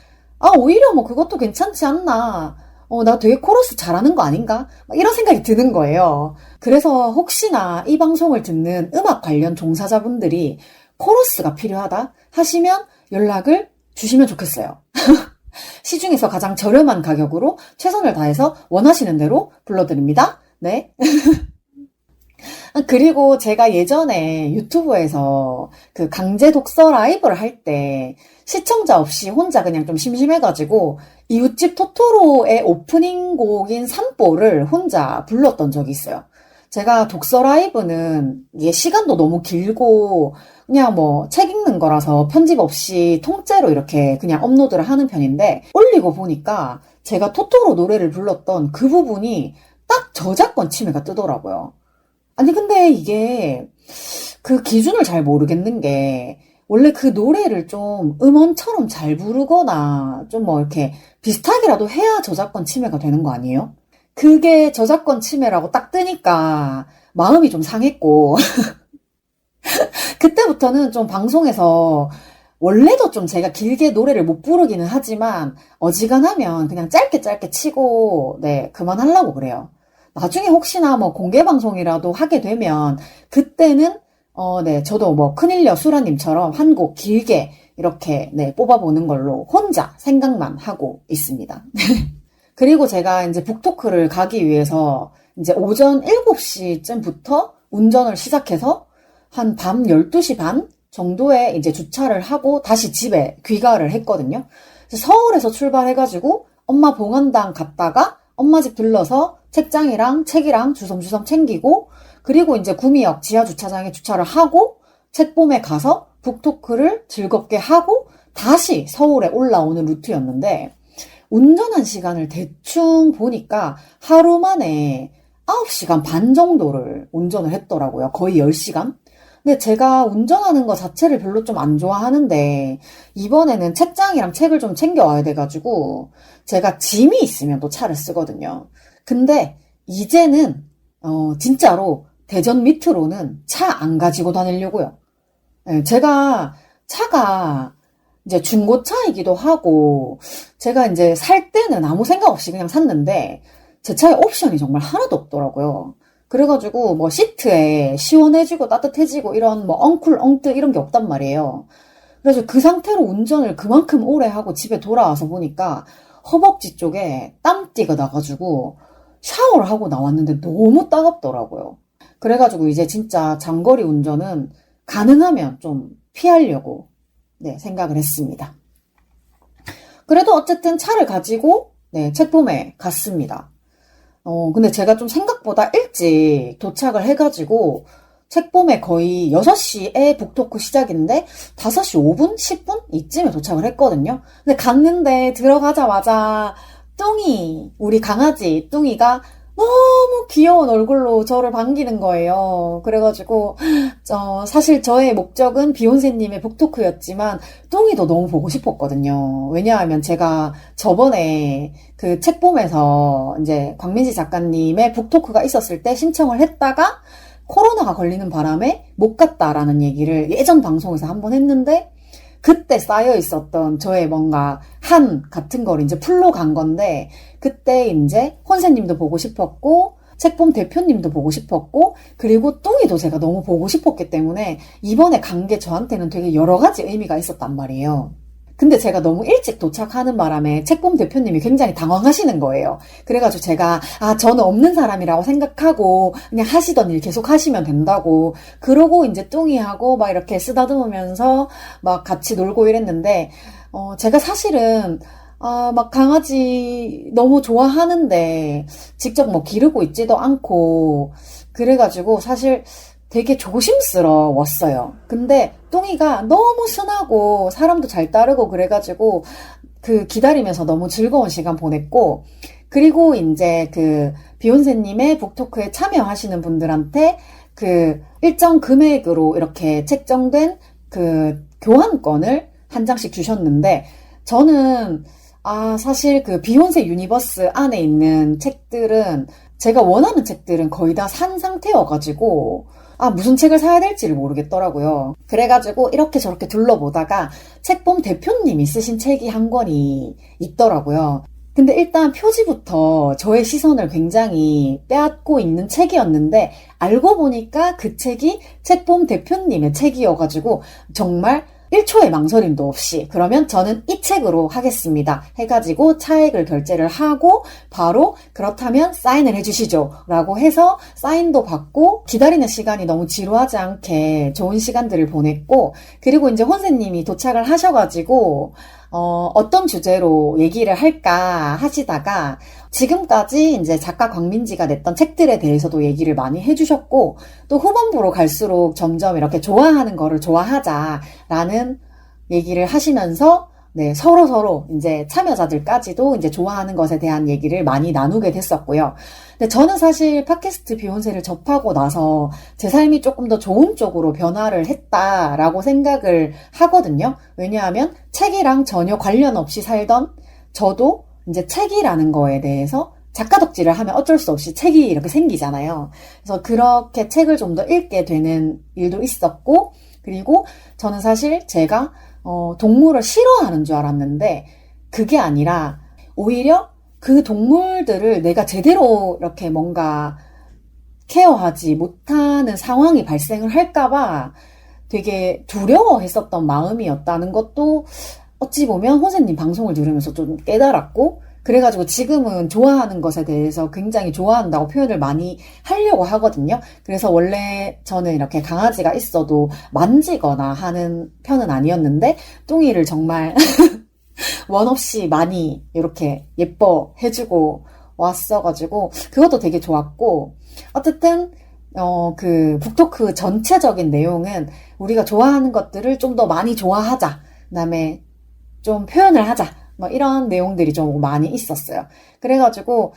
오히려 뭐 그것도 괜찮지 않나. 나 되게 코러스 잘하는 거 아닌가? 이런 생각이 드는 거예요. 그래서 혹시나 이 방송을 듣는 음악 관련 종사자분들이 코러스가 필요하다 하시면 연락을 주시면 좋겠어요. 시중에서 가장 저렴한 가격으로 최선을 다해서 원하시는 대로 불러드립니다. 네. 그리고 제가 예전에 유튜브에서 그 강제 독서 라이브를 할 때 시청자 없이 혼자 그냥 좀 심심해가지고 이웃집 토토로의 오프닝 곡인 산보를 혼자 불렀던 적이 있어요. 제가 독서 라이브는 이게 시간도 너무 길고 그냥 뭐 책 읽는 거라서 편집 없이 통째로 이렇게 그냥 업로드를 하는 편인데 올리고 보니까 제가 토토로 노래를 불렀던 그 부분이 딱 저작권 침해가 뜨더라고요. 아니 근데 이게 그 기준을 잘 모르겠는 게 원래 그 노래를 좀 음원처럼 잘 부르거나 좀 뭐 이렇게 비슷하게라도 해야 저작권 침해가 되는 거 아니에요? 그게 저작권 침해라고 딱 뜨니까 마음이 좀 상했고 그때부터는 좀 방송에서 원래도 좀 제가 길게 노래를 못 부르기는 하지만 어지간하면 그냥 짧게 치고 네 그만하려고 그래요. 나중에 혹시나 뭐 공개 방송이라도 하게 되면 그때는 네, 저도 뭐 큰일녀 수라님처럼 한 곡 길게 이렇게 네, 뽑아보는 걸로 혼자 생각만 하고 있습니다. 그리고 제가 이제 북토크를 가기 위해서 이제 오전 7시쯤부터 운전을 시작해서 한 밤 12시 반 정도에 이제 주차를 하고 다시 집에 귀가를 했거든요. 그래서 서울에서 출발해가지고 엄마 봉안당 갔다가 엄마 집 들러서 책장이랑 책이랑 주섬주섬 챙기고 그리고 이제 구미역 지하 주차장에 주차를 하고 책봄에 가서 북토크를 즐겁게 하고 다시 서울에 올라오는 루트였는데 운전한 시간을 대충 보니까 하루 만에 9시간 반 정도를 운전을 했더라고요. 거의 10시간? 근데 제가 운전하는 거 자체를 별로 좀 안 좋아하는데 이번에는 책장이랑 책을 좀 챙겨와야 돼가지고 제가 짐이 있으면 또 차를 쓰거든요. 근데 이제는 진짜로 대전 밑으로는 차 안 가지고 다니려고요. 네, 제가 차가 이제 중고차이기도 하고 제가 이제 살 때는 아무 생각 없이 그냥 샀는데 제 차에 옵션이 정말 하나도 없더라고요. 그래가지고 뭐 시트에 시원해지고 따뜻해지고 이런 뭐 엉쿨 엉뜨 이런 게 없단 말이에요. 그래서 그 상태로 운전을 그만큼 오래 하고 집에 돌아와서 보니까 허벅지 쪽에 땀띠가 나가지고 샤워를 하고 나왔는데 너무 따갑더라고요. 그래가지고 이제 진짜 장거리 운전은 가능하면 좀 피하려고 네, 생각을 했습니다. 그래도 어쨌든 차를 가지고 네, 책봄에 갔습니다. 근데 제가 좀 생각보다 일찍 도착을 해가지고 책봄에 거의 6시에 북토크 시작인데 5시 5분? 10분? 이쯤에 도착을 했거든요. 근데 갔는데 들어가자마자 우리 강아지 뚱이가 너무 귀여운 얼굴로 저를 반기는 거예요. 그래가지고 사실 저의 목적은 비욘세님의 북토크였지만 뚱이도 너무 보고 싶었거든요. 왜냐하면 제가 저번에 그 책봄에서 이제 광민지 작가님의 북토크가 있었을 때 신청을 했다가 코로나가 걸리는 바람에 못 갔다라는 얘기를 예전 방송에서 한번 했는데 그때 쌓여 있었던 저의 뭔가 한 같은 걸 이제 풀로 간 건데 그때 이제 혼세님도 보고 싶었고 책봄 대표님도 보고 싶었고 그리고 뚱이도 제가 너무 보고 싶었기 때문에 이번에 간 게 저한테는 되게 여러 가지 의미가 있었단 말이에요. 근데 제가 너무 일찍 도착하는 바람에 책봄 대표님이 굉장히 당황하시는 거예요. 그래가지고 제가 저는 없는 사람이라고 생각하고 그냥 하시던 일 계속 하시면 된다고 그러고 이제 뚱이하고 막 이렇게 쓰다듬으면서 막 같이 놀고 이랬는데 제가 사실은 막 강아지 너무 좋아하는데 직접 뭐 기르고 있지도 않고 그래가지고 사실 되게 조심스러웠어요. 근데 뚱이가 너무 순하고 사람도 잘 따르고 그래가지고 그 기다리면서 너무 즐거운 시간 보냈고 그리고 이제 그 비욘세님의 북토크에 참여하시는 분들한테 그 일정 금액으로 이렇게 책정된 그 교환권을 한 장씩 주셨는데 저는 사실 그 비욘세 유니버스 안에 있는 책들은 제가 원하는 책들은 거의 다 산 상태여가지고 무슨 책을 사야 될지를 모르겠더라고요. 그래가지고 이렇게 저렇게 둘러보다가 책봄 대표님이 쓰신 책이 한 권이 있더라고요. 근데 일단 표지부터 저의 시선을 굉장히 빼앗고 있는 책이었는데 알고 보니까 그 책이 책봄 대표님의 책이어가지고 정말 1초의 망설임도 없이 그러면 저는 이 책으로 하겠습니다 해가지고 차액을 결제를 하고 바로 그렇다면 사인을 해주시죠 라고 해서 사인도 받고 기다리는 시간이 너무 지루하지 않게 좋은 시간들을 보냈고 그리고 이제 혼세님이 도착을 하셔가지고 어떤 주제로 얘기를 할까 하시다가 지금까지 이제 작가 광민지가 냈던 책들에 대해서도 얘기를 많이 해주셨고 또 후반부로 갈수록 점점 이렇게 좋아하는 거를 좋아하자라는 얘기를 하시면서 네, 서로 이제 참여자들까지도 이제 좋아하는 것에 대한 얘기를 많이 나누게 됐었고요. 근데 저는 사실 팟캐스트 비욘세를 접하고 나서 제 삶이 조금 더 좋은 쪽으로 변화를 했다라고 생각을 하거든요. 왜냐하면 책이랑 전혀 관련 없이 살던 저도 이제 책이라는 거에 대해서 작가 덕질을 하면 어쩔 수 없이 책이 이렇게 생기잖아요. 그래서 그렇게 책을 좀 더 읽게 되는 일도 있었고 그리고 저는 사실 제가 동물을 싫어하는 줄 알았는데 그게 아니라 오히려 그 동물들을 내가 제대로 이렇게 뭔가 케어하지 못하는 상황이 발생을 할까봐 되게 두려워했었던 마음이었다는 것도 어찌 보면 혼세님 방송을 들으면서 좀 깨달았고, 그래가지고 지금은 좋아하는 것에 대해서 굉장히 좋아한다고 표현을 많이 하려고 하거든요. 그래서 원래 저는 이렇게 강아지가 있어도 만지거나 하는 편은 아니었는데, 뚱이를 정말 원 없이 많이 이렇게 예뻐해주고 왔어가지고, 그것도 되게 좋았고, 어쨌든, 그 북토크 전체적인 내용은 우리가 좋아하는 것들을 좀 더 많이 좋아하자. 그다음에 좀 표현을 하자. 뭐 이런 내용들이 좀 많이 있었어요. 그래가지고,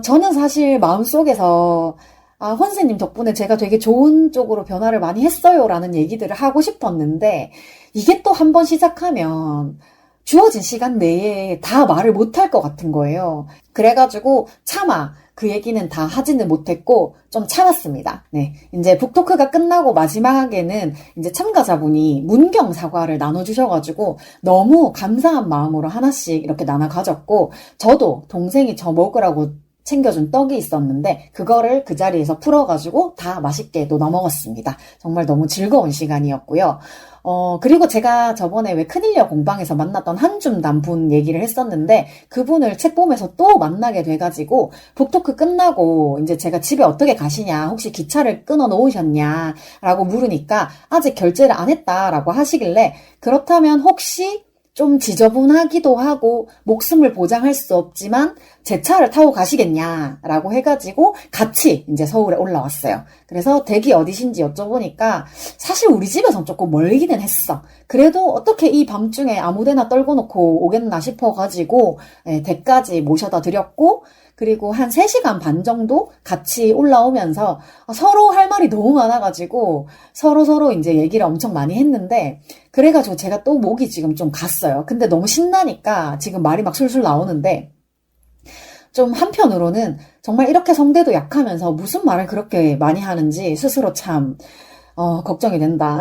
저는 사실 마음속에서, 혼세님 덕분에 제가 되게 좋은 쪽으로 변화를 많이 했어요. 라는 얘기들을 하고 싶었는데, 이게 또 한 번 시작하면, 주어진 시간 내에 다 말을 못할 것 같은 거예요. 그래가지고, 차마, 그 얘기는 다 하지는 못했고 좀 참았습니다. 네. 이제 북토크가 끝나고 마지막에는 이제 참가자분이 문경 사과를 나눠주셔가지고 너무 감사한 마음으로 하나씩 이렇게 나눠 가졌고, 저도 동생이 저 먹으라고 챙겨준 떡이 있었는데 그거를 그 자리에서 풀어가지고 다 맛있게 또 넣어먹었습니다. 정말 너무 즐거운 시간이었고요. 그리고 제가 저번에 왜 큰일녀 공방에서 만났던 한줌남 분 얘기를 했었는데, 그분을 책봄에서 또 만나게 돼가지고, 북토크 끝나고, 이제 제가 집에 어떻게 가시냐, 혹시 기차를 끊어 놓으셨냐, 라고 물으니까, 아직 결제를 안 했다라고 하시길래, 그렇다면 혹시 좀 지저분하기도 하고 목숨을 보장할 수 없지만 제 차를 타고 가시겠냐라고 해가지고 같이 이제 서울에 올라왔어요. 그래서 댁이 어디신지 여쭤보니까 사실 우리 집에선 조금 멀기는 했어. 그래도 어떻게 이 밤중에 아무데나 떨궈 놓고 오겠나 싶어가지고 댁까지 모셔다 드렸고, 그리고 한 3시간 반 정도 같이 올라오면서 서로 할 말이 너무 많아가지고 서로 이제 얘기를 엄청 많이 했는데, 그래가지고 제가 또 목이 지금 좀 갔어요. 근데 너무 신나니까 지금 말이 막 술술 나오는데, 좀 한편으로는 정말 이렇게 성대도 약하면서 무슨 말을 그렇게 많이 하는지 스스로 참 걱정이 된다.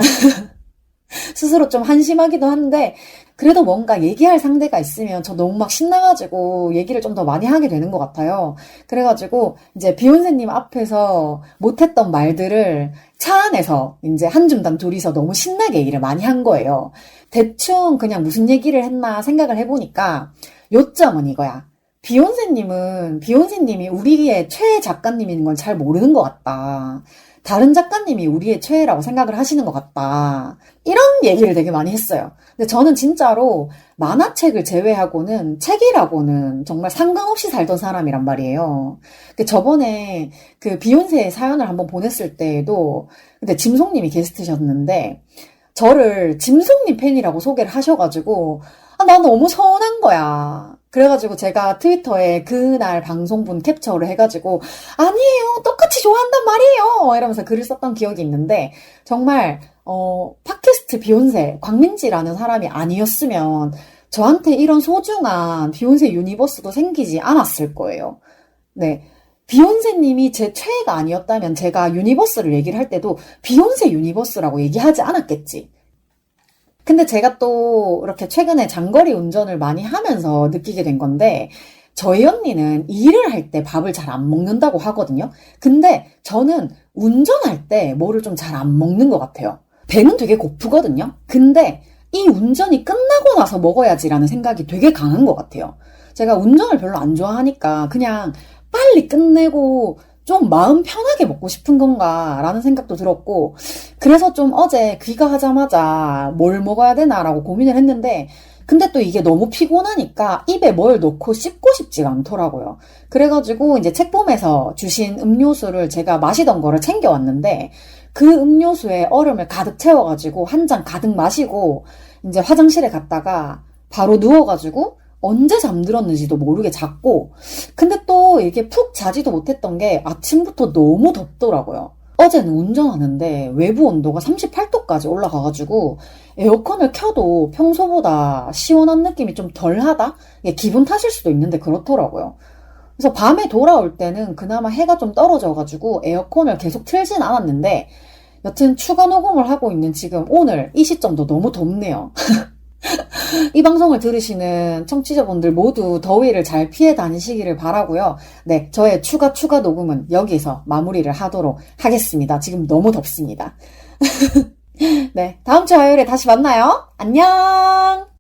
스스로 좀 한심하기도 한데, 그래도 뭔가 얘기할 상대가 있으면 저 너무 막 신나가지고 얘기를 좀 더 많이 하게 되는 것 같아요. 그래가지고 이제 비욘세님 앞에서 못했던 말들을 차 안에서 이제 한줌당 둘이서 너무 신나게 얘기를 많이 한 거예요. 대충 그냥 무슨 얘기를 했나 생각을 해보니까 요점은 이거야. 비욘세님이 우리의 최애 작가님인 건 잘 모르는 것 같다. 다른 작가님이 우리의 최애라고 생각을 하시는 것 같다. 이런 얘기를 되게 많이 했어요. 근데 저는 진짜로 만화책을 제외하고는 책이라고는 정말 상관없이 살던 사람이란 말이에요. 저번에 그 비욘세 사연을 한번 보냈을 때에도, 근데 짐송님이 게스트셨는데, 저를 짐송님 팬이라고 소개를 하셔가지고, 난 너무 서운한 거야. 그래가지고 제가 트위터에 그날 방송분 캡처를 해가지고, 아니에요, 똑같이 좋아한단 말이에요, 이러면서 글을 썼던 기억이 있는데, 정말 팟캐스트 비욘세 광민지라는 사람이 아니었으면 저한테 이런 소중한 비욘세 유니버스도 생기지 않았을 거예요. 네. 비욘세님이 제 최애가 아니었다면 제가 유니버스를 얘기를 할 때도 비욘세 유니버스라고 얘기하지 않았겠지. 근데 제가 또 이렇게 최근에 장거리 운전을 많이 하면서 느끼게 된 건데, 저희 언니는 일을 할 때 밥을 잘 안 먹는다고 하거든요. 근데 저는 운전할 때 뭐를 좀 잘 안 먹는 것 같아요. 배는 되게 고프거든요. 근데 이 운전이 끝나고 나서 먹어야지라는 생각이 되게 강한 것 같아요. 제가 운전을 별로 안 좋아하니까 그냥 빨리 끝내고 좀 마음 편하게 먹고 싶은 건가라는 생각도 들었고, 그래서 좀 어제 귀가하자마자 뭘 먹어야 되나라고 고민을 했는데, 근데 또 이게 너무 피곤하니까 입에 뭘 넣고 씹고 싶지가 않더라고요. 그래가지고 이제 책봄에서 주신 음료수를 제가 마시던 거를 챙겨왔는데, 그 음료수에 얼음을 가득 채워가지고 한 잔 가득 마시고 이제 화장실에 갔다가 바로 누워가지고 언제 잠들었는지도 모르게 잤고, 근데 또 이게 푹 자지도 못했던 게 아침부터 너무 덥더라고요. 어제는 운전하는데 외부 온도가 38도까지 올라가가지고 에어컨을 켜도 평소보다 시원한 느낌이 좀 덜하다? 이게 기분 탓일 수도 있는데 그렇더라고요. 그래서 밤에 돌아올 때는 그나마 해가 좀 떨어져가지고 에어컨을 계속 틀진 않았는데, 여튼 추가 녹음을 하고 있는 지금 오늘 이 시점도 너무 덥네요. 이 방송을 들으시는 청취자분들 모두 더위를 잘 피해 다니시기를 바라고요. 네, 저의 추가 녹음은 여기서 마무리를 하도록 하겠습니다. 지금 너무 덥습니다. 네, 다음 주 화요일에 다시 만나요. 안녕!